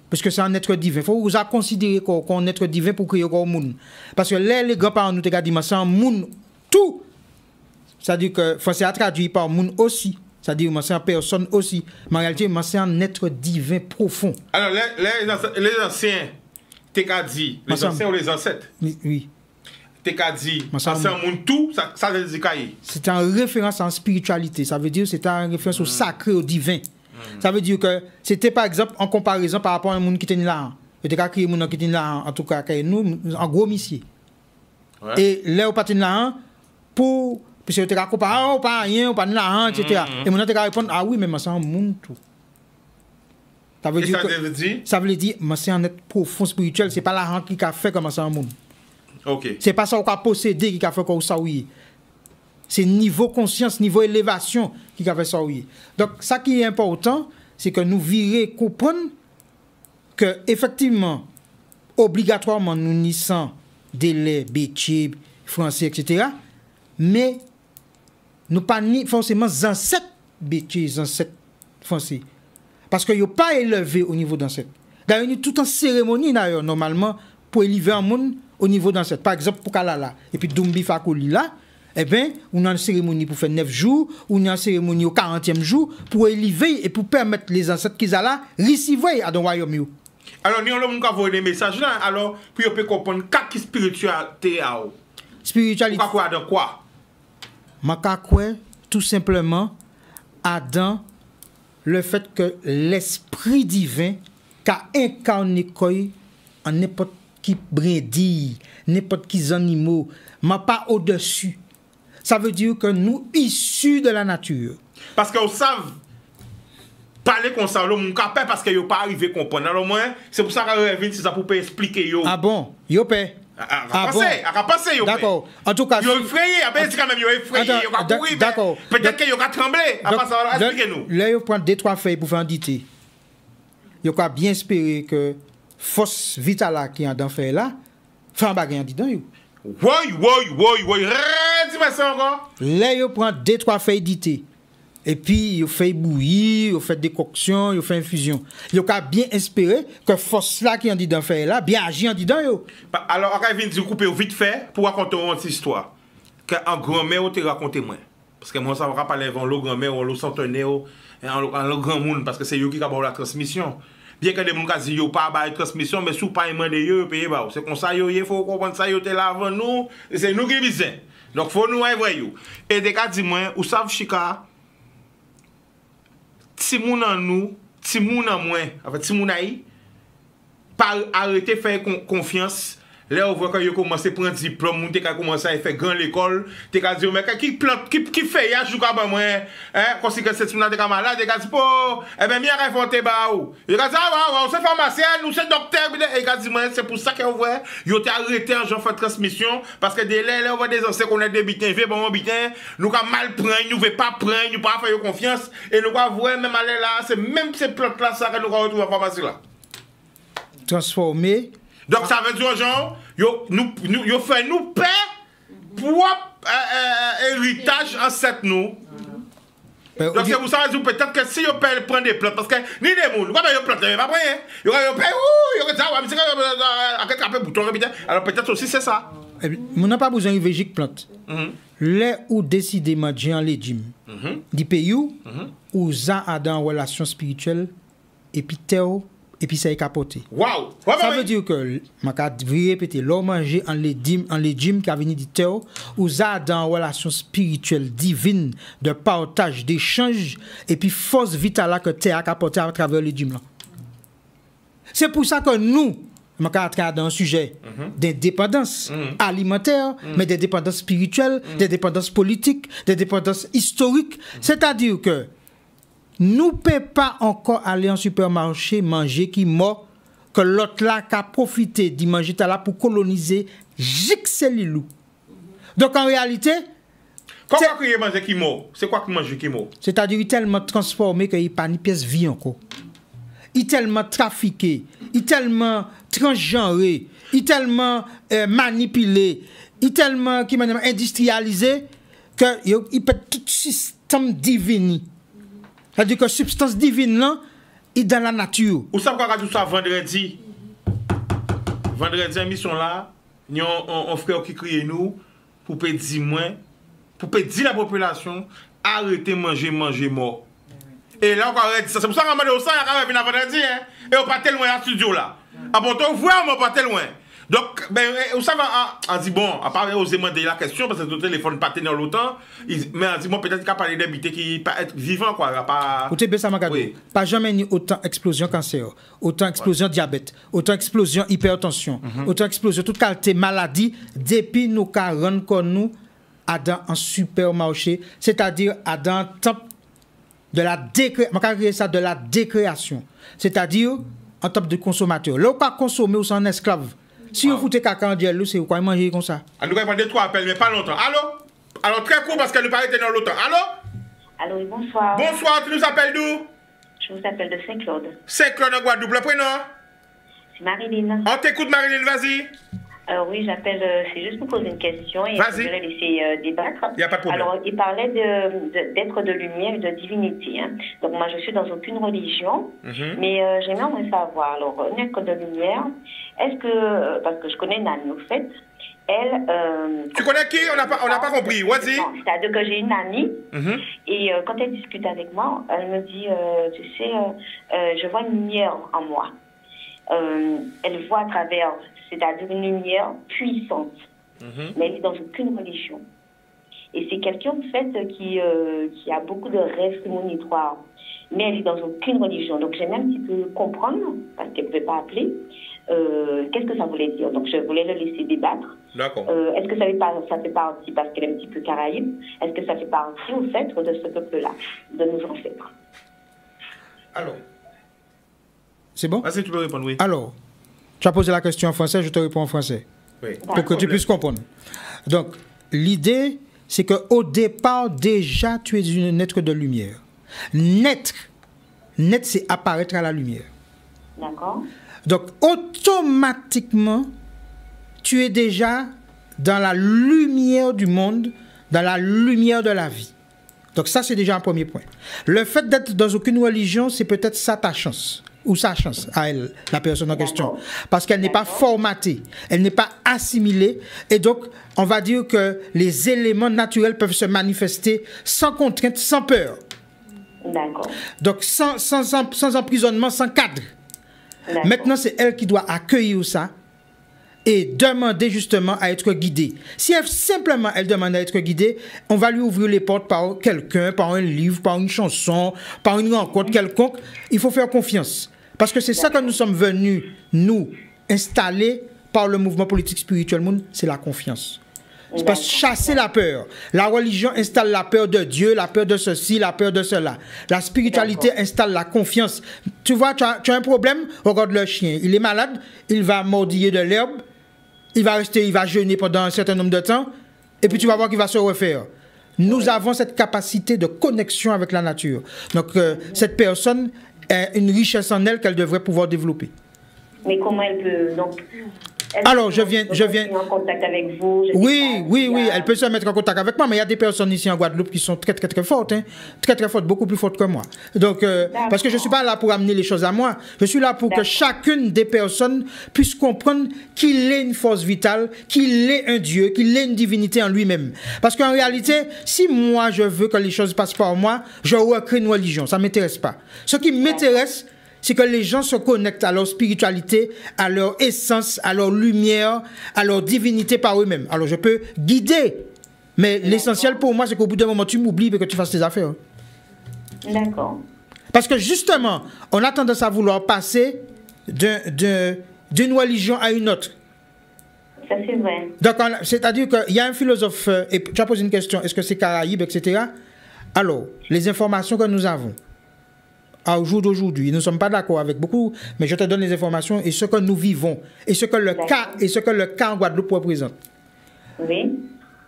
Parce que c'est un être divin. Il faut vous considérer qu'on est être divin pour créer un monde. Parce que les grands-parents nous ont dit, c'est un monde tout. C'est-à-dire que français a traduit par monde aussi. C'est-à-dire que c'est une personne aussi. Mais en réalité, c'est un être divin profond. Alors, les anciens, t'es qu'à dire, les anciens ou les ancêtres? Oui. T'es qu'à dire, c'est un monde tout, ça veut dire qu'il c'est en référence en spiritualité. Ça veut dire que c'est en référence au sacré, au divin. Ça veut dire que c'était par exemple en comparaison par rapport à un monde qui était là. Il était créé un monde qui était là, en tout cas, nous, en gros, monsieur. Ouais. Et là, on partit là, pour. Parce que tu as comparé, pas rien, pas là, etc. Et mon tu as répondu, ah oui, mais c'est un monde tout. Ça veut dire que. Ça veut dire, c'est un être profond spirituel, c'est pas la qui a fait comme ça un monde. Ok. C'est pas ça qu'on a possédé qui a fait comme ça, oui. C'est niveau conscience, niveau élévation qui a fait ça, oui. Donc, ça qui est important, c'est que nous virer comprendre que, effectivement, obligatoirement, nous naissons délai, bétier, français, etc. Mais, nous pas ni forcément ancêtres bétier, ancêtres français. Parce qu'il n'y a pas élevé au niveau d'ancêtres. D'ailleurs, il y a toute une cérémonie, d'ailleurs, normalement, pour élever un monde au niveau d'ancêtres. Par exemple, pour Kalala, et puis Dumbi Fakoli là, eh bien, on a une cérémonie pour faire 9 jours, on a une cérémonie au 40e jour pour élever et pour permettre les ancêtres qu'ils allaient recevoir à dans le royaume. Alors, nous avons envoyé des messages là, alors, pour qu'on comprendre quelle spiritualité a. Spiritualité. Quoi dans quoi? Tout simplement, dans le fait que l'esprit divin a incarné en n'importe qui brindille, n'importe qui animaux, mais pas au-dessus. Ça veut dire que nous, issus de la nature. Parce qu'on savent parler comme ça, on capable parce qu'ils n'ont pas arrivé à comprendre. Alors moi, c'est pour ça que Revin, c'est ça pour expliquer. Ah bon? Yo paie. Passer, d'accord. En tout cas, ils ont effrayé. Après, c'est quand même effrayé. Ils ont couru. D'accord. Peut-être qu'ils ont tremblé. Expliquez-nous. Là, ils prennent 2-3 feuilles pour faire un dité. Ils ont bien espéré que force vitale qui est dans feuille là, fait un bagage dedans. Dis-moi ça encore. Là, ils prennent 2-3 feuilles d'été. Et puis, ils font bouillir, ils font décoction, ils font infusion. Ils ont bien espéré que force là qui en dit dans feuille là, bien agir en dit dans yo. Alors, quand il vient de couper vite fait pour raconter une histoire. Qu'en grand-mère, on te raconte moi. Parce que moi, ça va parler avant le grand-mère, ou le centenaire, en le grand monde, parce que c'est eux qui ont la transmission. Bien que les gens disent qu'ils n'ont pas de transmission, mais si vous n'avez pas de eux, c'est comme ça, il faut comprendre ça, ils étaient là avant nous, et c'est nous qui visons. Donc, il faut nous envoyer. Et des cas, dis-moi, vous savez, Chika, si moun en nous, si moun en moi, en fait, si moun aïe, pas arrêter de faire confiance. Là, on voit quand ils commencent à prendre diplôme, on a commencé à faire grand l'école, tu as dit, mais qui plante, qui fait, ya, je comme moi, hein, quand c'est que c'est une malade, tu as dit, oh, eh bien, bien, réfonté, bah, ou. Il a dit, ah, c'est pharmacien, nous, c'est docteur, et il a dit, c'est pour ça qu'on voit, ils ont arrêté en genre de transmission, parce que dès là, on voit des anciens qu'on a des bitins, vieux, bon, bitins, nous, quand mal prendre, nous, ne veut pas prendre, nous, pas faire confiance, et nous, quand voir, même aller là, c'est même ces plantes-là, ça, que nous, retrouver en pharmacie là. Transformer. Donc ça veut dire genre, yo fait nous paix pour héritage ancêtre nous. Donc c'est pour ça que peut-être que si yo prend des plantes, parce que ni des moules, comment yo plante, pas rien. Yo paix, yo ça, attraper bouton, alors peut-être aussi c'est ça. On n'a pas besoin de végétique plante. Là où décider manger en légumes, du pays où ça a dans relation spirituelle et puis théo. Et puis ça est capoté. Wow. Ça veut dire que, je vais répéter, l'homme manger en légumes qui a venu du terre, ou ça dans relation spirituelle divine, de partage, d'échange, et puis force vitale que terre a capoté à travers les légumes. C'est pour ça que nous, je vais dans un sujet d'indépendance alimentaire, mais de dépendance spirituelle, de dépendance politique, de dépendance historique. C'est-à-dire que nous ne pouvons pas encore aller en supermarché manger qui mort, que l'autre là qui a profité d'y manger là pour coloniser Jixelilou. Donc en réalité, comment il mange qui mort? C'est quoi qui mange qui mort? C'est-à-dire qu'il est tellement transformé qu'il n'y a pas ni pièce vie encore. Il est tellement trafiqué, il est tellement transgenré, il est tellement manipulé, il est tellement industrialisé qu'il peut tout système divin. C'est-à-dire que la substance divine là est dans la nature. Vous savez quoi tout ça vendredi? Vendredi, émission là, nous avons un frère qui crie nous pour dire moins, pour dire la population, arrêtez de manger mort. Et là, on arrête ça. C'est pour ça qu'on m'a dit ça, on va venir vendredi, hein? Et on pas tellement loin à studio là. Ah bon, on voit, on pas tellement loin. Donc, ben, vous savez, on dit bon, à part oser demander la question, parce que le téléphone pas tenir longtemps, mais on dit bon, peut-être qu'il a parlé d'habiter qui pas être vivant, quoi. Pas... Écoutez, Bessa Magado, pas jamais ni autant explosion cancer, autant explosion diabète, autant explosion hypertension, autant explosion toute qualité maladie, depuis nous, 40 comme nous, à dans un supermarché, c'est-à-dire à dans le temps de la décréation, de la décréation, c'est-à-dire en tant que consommateur. Là, on peut consommer ou sans esclave. Si vous foutez caca en dialogue, c'est quoi manger comme ça? En tout cas, il y a 2-3 appels, mais pas longtemps. Allô? Alors, très court parce que nous parlons dans longtemps. Allô? Allô, oui, bonsoir. Bonsoir, tu nous appelles d'où? Je vous appelle de Saint-Claude. Saint-Claude en Guadeloupe, le prénom? C'est Marilyn. On t'écoute, Marilyn, vas-y. Alors oui, j'appelle, c'est juste pour poser une question et je voulais laisser débattre. Il n'y a pas de problème. Alors, il parlait d'être de lumière et de divinité. Hein. Donc moi, je suis dans aucune religion, mais j'aimerais savoir, alors, un être de lumière, est-ce que, parce que je connais Nani, au fait, elle... tu connais qui? On n'a pas compris, vas-y. C'est-à-dire que j'ai une amie, et quand elle discute avec moi, elle me dit, tu sais, je vois une lumière en moi. Elle voit à travers... c'est-à-dire une lumière puissante. Mais elle n'est dans aucune religion. Et c'est quelqu'un, en fait, qui a beaucoup de rêves prémonitoires. Mais elle n'est dans aucune religion. Donc, j'aime un petit peu comprendre, parce qu'elle ne pouvait pas appeler, qu'est-ce que ça voulait dire. Donc, je voulais le laisser débattre. D'accord. Est-ce que ça fait partie, parce qu'elle est un petit peu caraïbe, est-ce que ça fait partie, au fait, de ce peuple-là, de nos ancêtres? Alors. C'est bon? Vas-y, tu peux répondre, oui. Alors. Tu as posé la question en français, je te réponds en français. Oui. Pour que tu puisses comprendre. Donc, l'idée, c'est qu'au départ, déjà, tu es un être de lumière. Naître, c'est apparaître à la lumière. D'accord. Donc, automatiquement, tu es déjà dans la lumière du monde, dans la lumière de la vie. Donc ça, c'est déjà un premier point. Le fait d'être dans aucune religion, c'est peut-être ça ta chance, ou sa chance à elle, la personne en question. Parce qu'elle n'est pas formatée, elle n'est pas assimilée, et donc on va dire que les éléments naturels peuvent se manifester sans contrainte, sans peur. D'accord. Donc sans emprisonnement, sans cadre. Maintenant, c'est elle qui doit accueillir ça et demander justement à être guidée. Si elle demande à être guidée, on va lui ouvrir les portes par quelqu'un, par un livre, par une chanson, par une rencontre quelconque. Il faut faire confiance. Parce que c'est ça que nous sommes venus, nous, installer par le mouvement politique spirituel monde, c'est la confiance. C'est parce que chasser la peur. La religion installe la peur de Dieu, la peur de ceci, la peur de cela. La spiritualité installe la confiance. Tu vois, tu as un problème, regarde le chien. Il est malade, il va mordiller de l'herbe, il va jeûner pendant un certain nombre de temps, et puis tu vas voir qu'il va se refaire. Nous avons cette capacité de connexion avec la nature. Donc, cette personne a une richesse en elle qu'elle devrait pouvoir développer. Mais comment elle peut... Donc, alors, je viens en contact avec vous. Oui, elle peut se mettre en contact avec moi, mais il y a des personnes ici en Guadeloupe qui sont très, très, très fortes, hein, très fortes, beaucoup plus fortes que moi. Donc, parce que je ne suis pas là pour amener les choses à moi, je suis là pour que chacune des personnes puisse comprendre qu'il est une force vitale, qu'il est un Dieu, qu'il est une divinité en lui-même. Parce qu'en réalité, si moi je veux que les choses passent par moi, je recrée une religion, ça ne m'intéresse pas. Ce qui m'intéresse, c'est que les gens se connectent à leur spiritualité, à leur essence, à leur lumière, à leur divinité par eux-mêmes. Alors je peux guider, mais l'essentiel pour moi, c'est qu'au bout d'un moment, tu m'oublies et que tu fasses tes affaires. D'accord. Parce que justement, on a tendance à vouloir passer d'une religion à une autre. Ça, c'est vrai. Donc, c'est-à-dire qu'il y a un philosophe, et tu as posé une question, est-ce que c'est Caraïbes, etc. Alors, les informations que nous avons, au jour d'aujourd'hui, nous ne sommes pas d'accord avec beaucoup, mais je te donne les informations et ce que nous vivons et ce que le cas en Guadeloupe représente. Oui.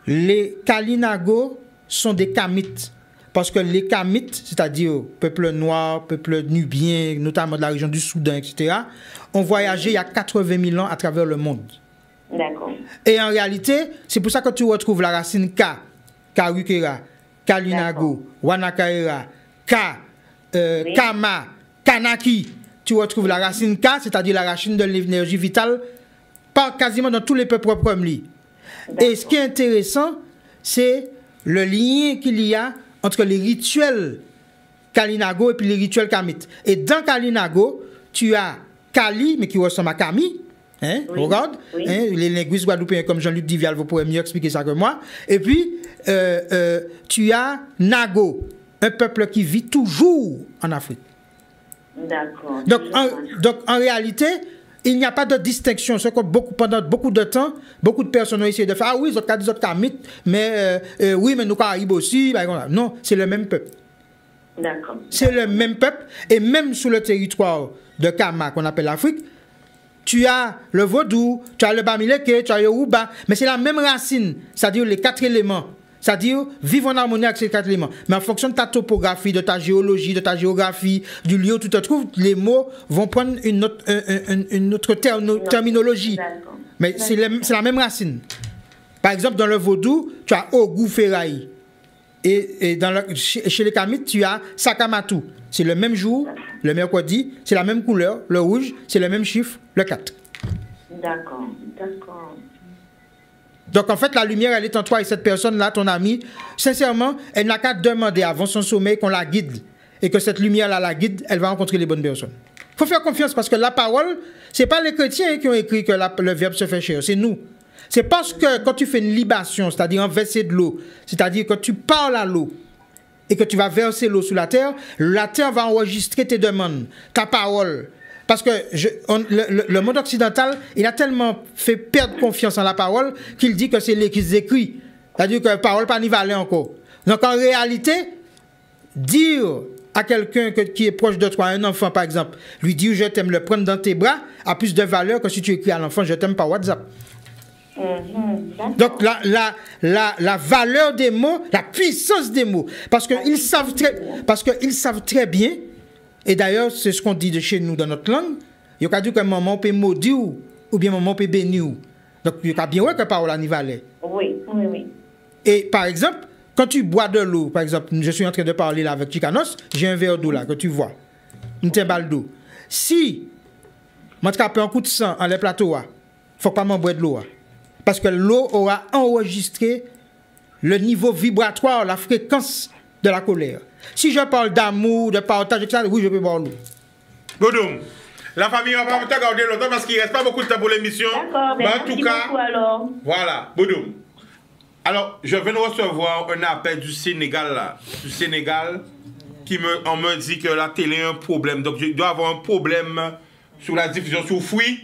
Les Kalinago sont des Kamites. Parce que les Kamites, c'est-à-dire peuple noir, peuple nubien, notamment de la région du Soudan, etc., ont voyagé il y a 80 000 ans à travers le monde. D'accord. Et en réalité, c'est pour ça que tu retrouves la racine Ka, Karukera, Kalinago, Wanakaera, Ka, Kama, Kanaki. Tu retrouves la racine K, c'est-à-dire la racine de l'énergie vitale, quasiment dans tous les peuples premiers. Et ce qui est intéressant, c'est le lien qu'il y a entre les rituels Kalinago et puis les rituels Kamites. Et dans Kalinago, tu as Kali, mais qui ressemble à Kami. Hein, oui, regarde, oui. Hein, les linguistes guadeloupéens comme Jean-Luc Divial, vous pourrez mieux expliquer ça que moi. Et puis, tu as Nago, un peuple qui vit toujours en Afrique. D'accord. Donc, en réalité, il n'y a pas de distinction. Ce que pendant beaucoup de temps, beaucoup de personnes ont essayé de faire. Ah oui, ils ont des autres Kamites, mais oui, mais nous Caraïbes aussi. Ben, non, c'est le même peuple. D'accord. C'est le même peuple. Et même sur le territoire de Kama, qu'on appelle l'Afrique, tu as le vaudou, tu as le bamileke, tu as le yoruba, mais c'est la même racine, c'est-à-dire les 4 éléments. C'est-à-dire vivre en harmonie avec ces 4 éléments. Mais en fonction de ta topographie, de ta géologie, de ta géographie, du lieu où tu te trouves, les mots vont prendre une autre terminologie. Mais c'est la même racine. Par exemple, dans le vaudou, tu as Ogou Ferraï. Et chez les Kamites, tu as Sakamatu. C'est le même jour, le mercredi, c'est la même couleur, le rouge, c'est le même chiffre, le 4. D'accord, d'accord. Donc en fait, la lumière, elle est en toi et cette personne-là, ton amie, sincèrement, elle n'a qu'à demander avant son sommeil qu'on la guide. Et que cette lumière-là la guide, elle va rencontrer les bonnes personnes. Il faut faire confiance parce que la parole, ce n'est pas les chrétiens qui ont écrit que le verbe se fait chair, c'est nous. C'est parce que quand tu fais une libation, c'est-à-dire un verset de l'eau, c'est-à-dire que tu parles à l'eau et que tu vas verser l'eau sur la terre va enregistrer tes demandes, ta parole. Parce que le monde occidental, il a tellement fait perdre confiance en la parole qu'il dit que c'est lui qui écrit. C'est-à-dire que la parole pas n'y valait encore. Donc en réalité, dire à quelqu'un qui est proche de toi, un enfant par exemple, lui dire je t'aime, le prendre dans tes bras, a plus de valeur que si tu écris à l'enfant je t'aime par WhatsApp. Donc la valeur des mots, la puissance des mots, parce qu'ils savent très bien, et d'ailleurs c'est ce qu'on dit de chez nous dans notre langue, il y a dit qu'un moment peut maudire ou bien un moment peut bénir. Donc, il y a bien ouais que parole à Nivalet. Oui, oui, oui. Et par exemple, quand tu bois de l'eau, par exemple, je suis en train de parler là avec Chicanos, j'ai un verre d'eau là que tu vois, une balle d'eau. Si moi je un coup de sang en les plateaux, il ne faut pas m'en boire de l'eau. Parce que l'eau aura enregistré le niveau vibratoire, la fréquence de la colère. Si je parle d'amour, de partage, etc., oui, je peux boire l'eau. Bodoum, la famille va pas te garder longtemps parce qu'il ne reste pas beaucoup de temps pour l'émission. D'accord, mais en tout cas, beaucoup, alors. Voilà, Bodoum. Alors, je viens de recevoir un appel du Sénégal là. Du Sénégal, on me dit que la télé a un problème. Donc, je dois avoir un problème sur la diffusion sur Free.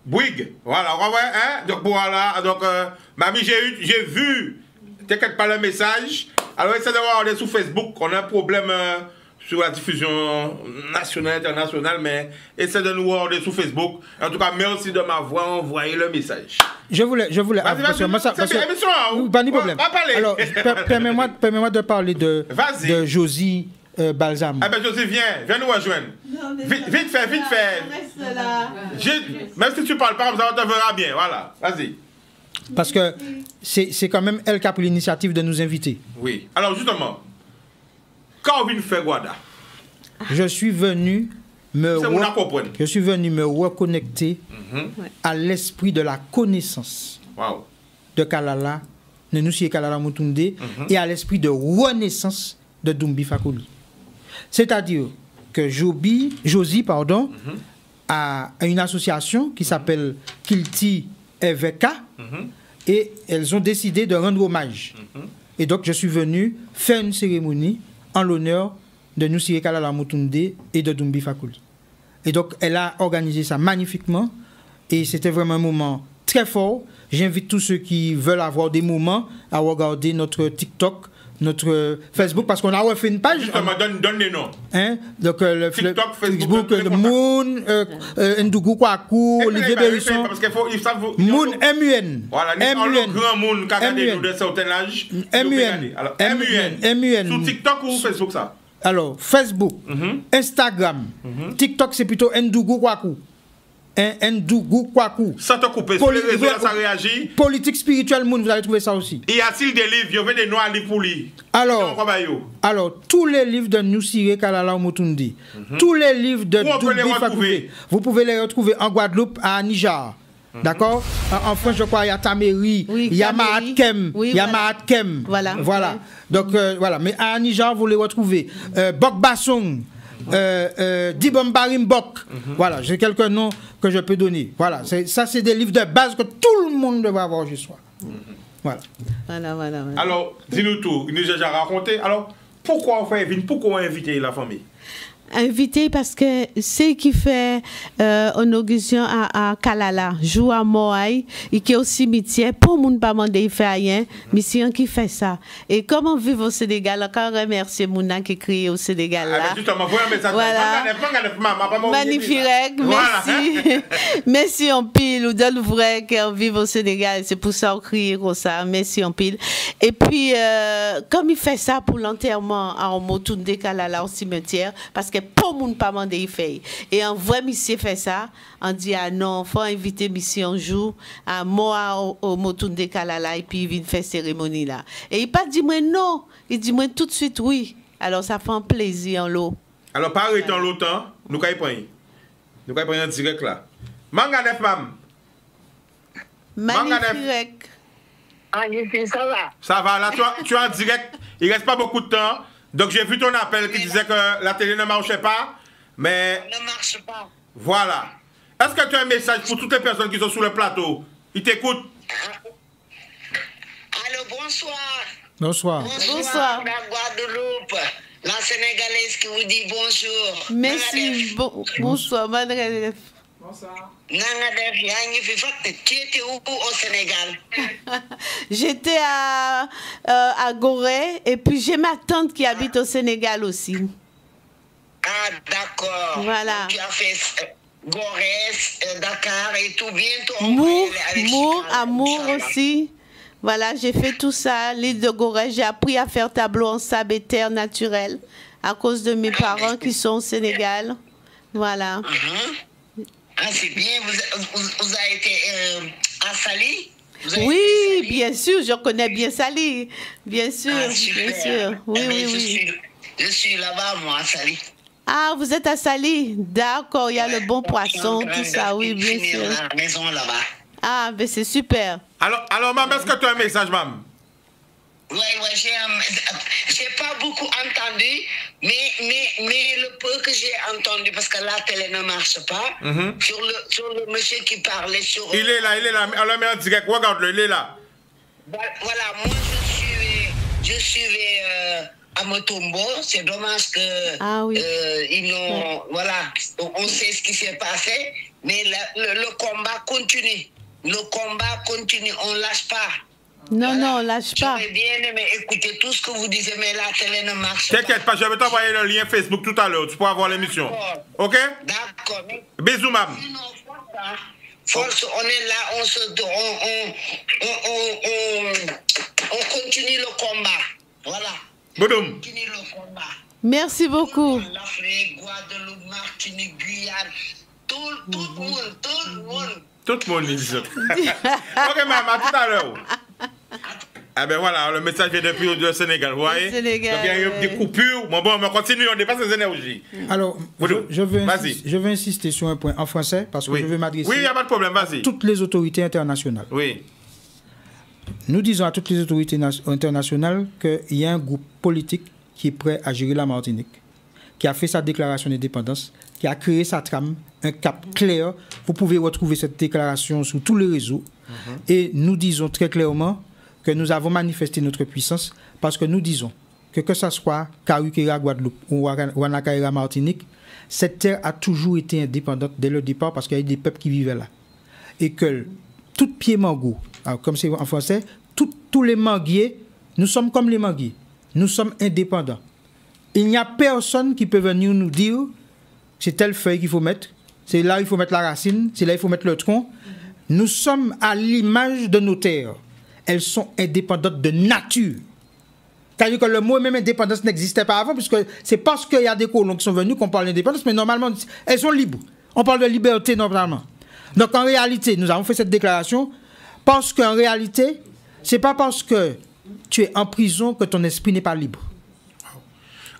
Bouygues. Voilà, hein? Donc, voilà. Donc, mamie, j'ai vu, t'inquiète pas le message. Alors, essaie de voir, on est sur Facebook. On a un problème sur la diffusion nationale, internationale, mais essaie de nous voir, on est sur Facebook. En tout cas, merci de m'avoir envoyé le message. Je voulais c'est bien, émission, hein? Pas de problème. Va parler. Alors, permets-moi de parler de Josie Balsamo. Ah ben Josie, viens nous rejoindre. Non, vite fait. Reste là. Même si tu parles pas, ça te verra bien, voilà. Vas-y. Parce que c'est quand même elle qui a pris l'initiative de nous inviter. Oui. Alors justement, quand on vient faire Guada, je suis venu me reconnecter à l'esprit de la connaissance de Kalala, de Nussie Kalala Mutunde, et à l'esprit de renaissance de Dumbi Fakoli. C'est-à-dire que Josie a une association qui s'appelle Kilti Eveka, et elles ont décidé de rendre hommage. Et donc je suis venu faire une cérémonie en l'honneur de Nussie Kalala Mutunde et de Dumbi Fakoli. Et donc elle a organisé ça magnifiquement, et c'était vraiment un moment très fort. J'invite tous ceux qui veulent avoir des moments à regarder notre TikTok, notre Facebook, parce qu'on a refait une page. Justement, donne les noms. Hein? Donc, le TikTok, Facebook, Moon, Ndougu Kwaku, Olivier Berisson. Moon, MUN. Voilà, MUN. Grand Moon, qui a gagné de certain âge. MUN. Sur TikTok ou Facebook, ça? Alors, Facebook, Instagram, TikTok, c'est plutôt Ndougu Kwaku. Ndougou Kwaku. Ça te coupe, sur les réseaux, ça réagit. Politique spirituelle, vous allez trouver ça aussi. Et y a-t-il des livres, il y avait des noirs livres pour lui? Alors, tous les livres de Nusire Kalala Mutundi, tous les livres de Dumbi Fakoli, vous pouvez les retrouver en Guadeloupe, à Niger. D'accord? En France, je crois, il y a Tameri, il y a Mahatkem, il y a Mahatkem. Voilà. Donc, voilà. Mais à Niger, vous les retrouvez. Bok Bassong. Dibombarim Bok. Voilà, j'ai quelques noms que je peux donner. Voilà, ça c'est des livres de base que tout le monde devrait avoir ce soir. Voilà. Alors, dis-nous tout, il nous a déjà raconté. Alors, pourquoi on inviter la famille? Invité parce que c'est qui fait inauguration à Kalala, joue à Moaï, et qui est au cimetière, pour moun pas demander il fait rien, mais c'est un qui fait ça. Et comment vivre au Sénégal, encore remercier Mouna qui crie au Sénégal là. Voilà. Magnifique, merci. Merci en pile, ou donne vrai qu'on vive au Sénégal, c'est pour ça qu'on crie comme ça, merci en pile. Et puis, comme il fait ça pour l'enterrement en Motunde Kalala au cimetière, parce que pour moun pas mandé il fait. Et un vrai monsieur fait ça, on dit ah non, faut inviter monsieur un jour à moi au Motunde Kalala et puis il vient faire cérémonie là. Et il pas dit moi non, il dit moi tout de suite oui. Alors ça fait un plaisir en l'eau. Alors pas arrêter en longtemps, nous kay prendre. Nous kay prendre en direct là. Manga def mam. Magnifique. Ça va. Ça va là tu es en direct, il reste pas beaucoup de temps. Donc j'ai vu ton appel qui disait que la télé ne marchait pas, mais... Ne marche pas. Voilà. Est-ce que tu as un message pour toutes les personnes qui sont sur le plateau? Ils t'écoutent? Allô, bonsoir. Bonsoir. Bonsoir. La Guadeloupe, la Sénégalaise qui vous dit bonjour. Merci. Bonsoir, Madre. Bonsoir. Tu étais où au Sénégal? J'étais à Gorée et puis j'ai ma tante qui habite au Sénégal aussi. Ah, d'accord. Voilà. Donc, tu as fait Gorée, Dakar et tout bientôt. Amour aussi. Voilà, j'ai fait tout ça. L'île de Gorée, j'ai appris à faire tableau en sable et terre naturelle à cause de mes parents qui sont au Sénégal. Voilà. Ah, c'est bien, vous avez été à Sali? Oui, bien sûr, je connais bien Sali. Bien sûr, bien sûr. Oui, oui. Je suis là-bas, moi, à Sali. Ah, vous êtes à Sali? D'accord, il y a le bon poisson, tout ça, oui, bien sûr. La maison là-bas. Ah, ben c'est super. Alors, maman, est-ce que tu as un message, maman? Oui, j'ai pas beaucoup entendu, mais le peu que j'ai entendu, parce que la télé ne marche pas, sur le monsieur qui parlait sur... Il est là, on le met en direct, regarde-le, il est là. Voilà, moi je suivais à Motombo, c'est dommage que ils n'ont... Voilà, on sait ce qui s'est passé, mais le combat continue. Le combat continue, on ne lâche pas. Non, non, on lâche pas. J'aurais bien aimé écouter tout ce que vous disiez, mais la télé ne marche pas. T'inquiète pas, je vais t'envoyer le lien Facebook tout à l'heure, tu pourras voir l'émission. Ok? D'accord. Bisous, maman. Force, on est là, on continue le combat. Voilà. Boudum. On continue le combat. Merci beaucoup. L'Afrique, Guadeloupe, Martinique, Guyane, tout le monde. Tout le monde, il dit. Ok, maman, à tout à l'heure. Ah ben voilà, le message vient depuis le Sénégal, vous voyez? Sénégal, donc il y a eu des coupures. Bon, on continue, on dépasse les énergies. Alors, je veux insister sur un point en français, parce que je veux m'adresser il n'y a pas de problème, vas-y. Toutes les autorités internationales. Oui. Nous disons à toutes les autorités internationales qu'il y a un groupe politique qui est prêt à gérer la Martinique, qui a fait sa déclaration d'indépendance, qui a créé sa trame, un cap clair. Vous pouvez retrouver cette déclaration sur tous les réseaux. Et nous disons très clairement que nous avons manifesté notre puissance parce que nous disons que ce soit Karukera, Guadeloupe ou Wanakaira, Martinique, cette terre a toujours été indépendante dès le départ parce qu'il y a eu des peuples qui vivaient là. Et que tout pied mango, comme c'est en français, tous les manguiers, nous sommes comme les manguiers. Nous sommes indépendants. Il n'y a personne qui peut venir nous dire c'est telle feuille qu'il faut mettre, c'est là il faut mettre la racine, c'est là il faut mettre le tronc. Nous sommes à l'image de nos terres. Elles sont indépendantes de nature. C'est-à-dire que le mot même indépendance n'existait pas avant, puisque c'est parce qu'il y a des colons qui sont venus qu'on parle d'indépendance, mais normalement, elles sont libres. On parle de liberté normalement. Donc en réalité, nous avons fait cette déclaration parce qu'en réalité, c'est pas parce que tu es en prison que ton esprit n'est pas libre.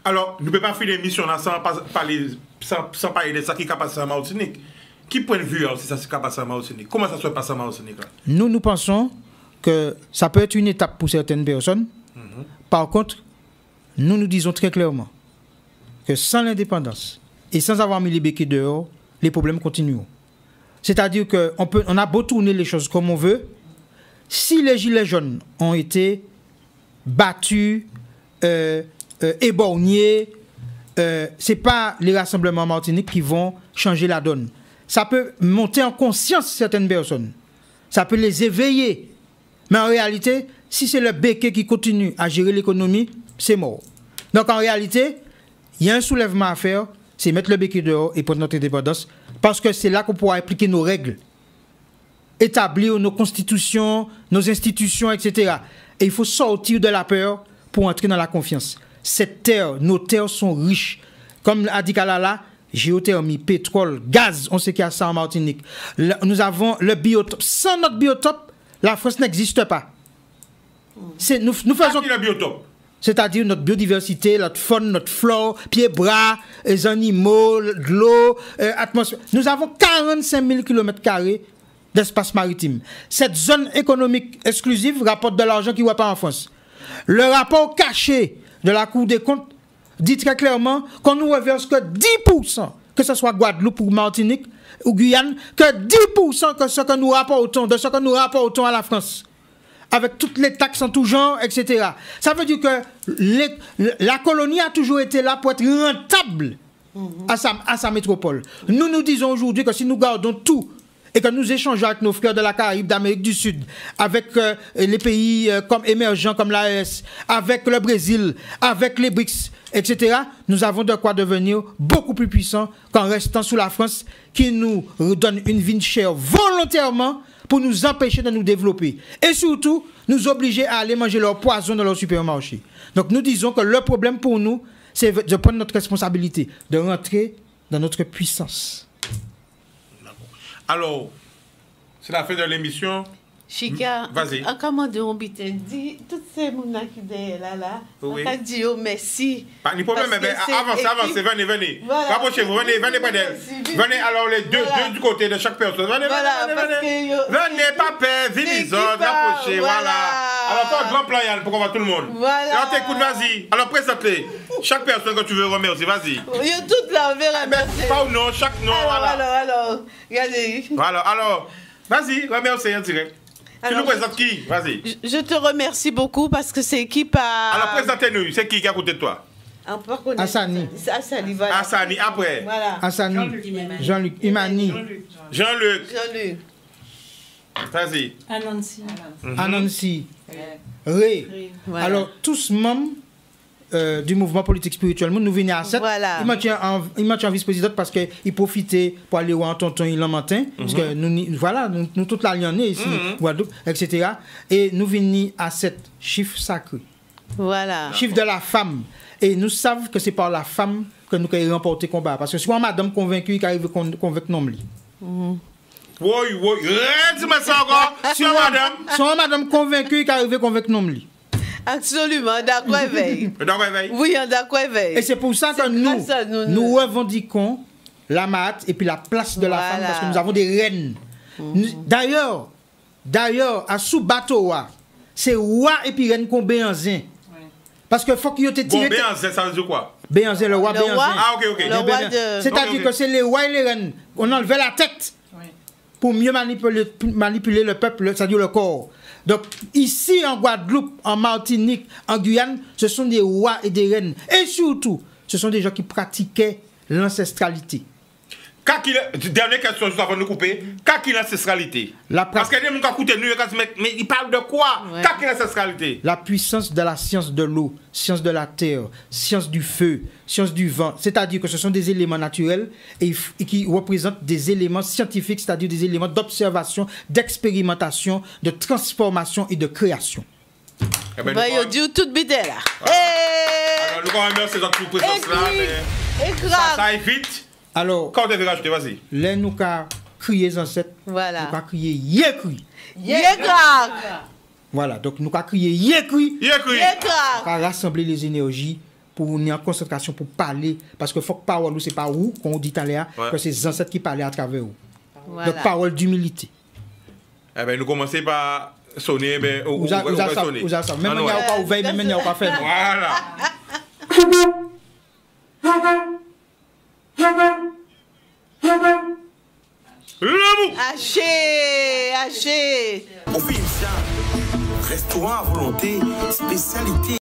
Alors, nous ne pouvons pas finir l'émission sans parler de ça qui est passé en Martinique. Qui point de vue c'est ça qui est passé en Martinique? Comment ça se passe en Martinique? Nous pensons que ça peut être une étape pour certaines personnes. Par contre, nous disons très clairement que sans l'indépendance et sans avoir mis les béquilles dehors, les problèmes continueront. C'est-à-dire qu'on a beau tourner les choses comme on veut, si les gilets jaunes ont été battus, éborgnés, ce n'est pas les rassemblements en Martinique qui vont changer la donne. Ça peut monter en conscience certaines personnes. Ça peut les éveiller. Mais en réalité, si c'est le béquet qui continue à gérer l'économie, c'est mort. Donc en réalité, il y a un soulèvement à faire, c'est mettre le béquet dehors et prendre notre indépendance, parce que c'est là qu'on pourra appliquer nos règles, établir nos constitutions, nos institutions, etc. Et il faut sortir de la peur pour entrer dans la confiance. Cette terre, nos terres sont riches. Comme a dit Kalala, géothermie, pétrole, gaz, on sait qu'il y a ça en Martinique. Nous avons le biotope. Sans notre biotope, la France n'existe pas. Nous faisons le biotope. C'est-à-dire notre biodiversité, notre faune, notre flore, pieds-bras, les animaux, l'eau, atmosphère. Nous avons 45 000 km² d'espace maritime. Cette zone économique exclusive rapporte de l'argent qui ne va pas en France. Le rapport caché de la Cour des comptes dit très clairement qu'on nous reverse que 10%, que ce soit Guadeloupe ou Martinique ou Guyane, que 10% de ce que nous rapportons à la France, avec toutes les taxes en tout genre, etc. Ça veut dire que la colonie a toujours été là pour être rentable à sa métropole. Nous disons aujourd'hui que si nous gardons tout et que nous échangeons avec nos frères de la Caraïbe, d'Amérique du Sud, avec les pays comme émergents comme l'AES, avec le Brésil, avec les BRICS, etc., nous avons de quoi devenir beaucoup plus puissants qu'en restant sous la France qui nous donne une vie chère volontairement pour nous empêcher de nous développer. Et surtout, nous obliger à aller manger leur poison dans leur supermarché. Donc nous disons que le problème pour nous, c'est de prendre notre responsabilité, de rentrer dans notre puissance. Alors, C'est la fin de l'émission. Chica, vas-y. En commandant, on dit, toutes ces gens qui sont là, on a dit merci. Pas de problème, mais avancez, venez. Rapprochez-vous, venez près d'elle. Venez alors les deux du côté de chaque personne. Venez, pas peur, venez les autres, rapprochez, voilà. Alors, fais un grand plan, Yann, pour qu'on voit tout le monde. Voilà. Alors, t'écoutes, vas-y. Alors, présente-les. Chaque personne que tu veux remercier, vas-y. Il y a toutes là, on verra. Pas ou non, chaque nom, voilà. Alors, regardez. Voilà, alors, vas-y, remercie en direct. Tu nous présentes qui? Vas-y. Je te remercie beaucoup parce que c'est qui par... Alors, présentez-nous. C'est qui à côté de toi? Assani. Assani, voilà. Assani, après. Voilà. Assani. Jean-Luc. Imani. Jean-Luc. Vas-y. Anansi. Ré. Voilà. Alors, tous membres du mouvement politique spirituel, nous venons à 7. Voilà. Il m'a en vice-présidente parce qu'il profitait pour aller voir tonton il en matin. Parce que nous toute la lionnée ici, Guadeloupe, etc. Et nous venons à 7 chiffres sacrés. Voilà. Chiffre de la femme. Et nous savons que c'est par la femme que nous avons remporté le combat. Parce que soit madame convaincue qui arrive à convaincre l'homme. Oui. Dis-moi ça encore. Soit madame convaincue qui arrive à convaincre l'homme. Absolument, d'accord, éveil. Oui, d'accord, éveil. Et c'est pour ça que nous revendiquons la mat et puis la place de la femme parce que nous avons des reines. D'ailleurs, à sous bateau, c'est roi et puis reine qu'on béanzin. Parce que faut qu'il y ait tiré. Béanzin, ça veut dire quoi? Béanzin, le roi Béanzin. Ah, ok. C'est-à-dire que c'est les rois et les reines. On enlevait la tête pour mieux manipuler le peuple, c'est-à-dire le corps. Donc, ici en Guadeloupe, en Martinique, en Guyane, ce sont des rois et des reines. Et surtout, ce sont des gens qui pratiquaient l'ancestralité. Dernière question, juste avant de nous couper. Qu'est-ce l'ancestralité? Parce qu'il y a des gens qui écoutent, mais ils parlent de quoi? Qu'est-ce l'ancestralité? La puissance de la science de l'eau, science de la terre, science du feu, science du vent. C'est-à-dire que ce sont des éléments naturels et qui représentent des éléments scientifiques, c'est-à-dire des éléments d'observation, d'expérimentation, de transformation et de création. Vous dites tout bidé là. Alors, nous remercions notre présence là. Ça évite. Alors, quand tu veux rajouter, vas-y. Là, nous avons crié ancêtres. Voilà. Nous avons crié Yékri. Voilà, donc nous avons crié Yékri. Yékri. Nous avons rassemblé les énergies pour nous en concentration pour parler. Parce que faut que parole, c'est pas où, qu'on dit tout à l'heure, que c'est les ancêtres qui parlaient à travers vous. Voilà. Donc, parole d'humilité. Eh bien, nous commençons par sonner. Vous avez ça. Même il n'y a pas ouvert, même il n'y a pas fait. Voilà. Haché. On fait une restaurant à volonté, spécialité.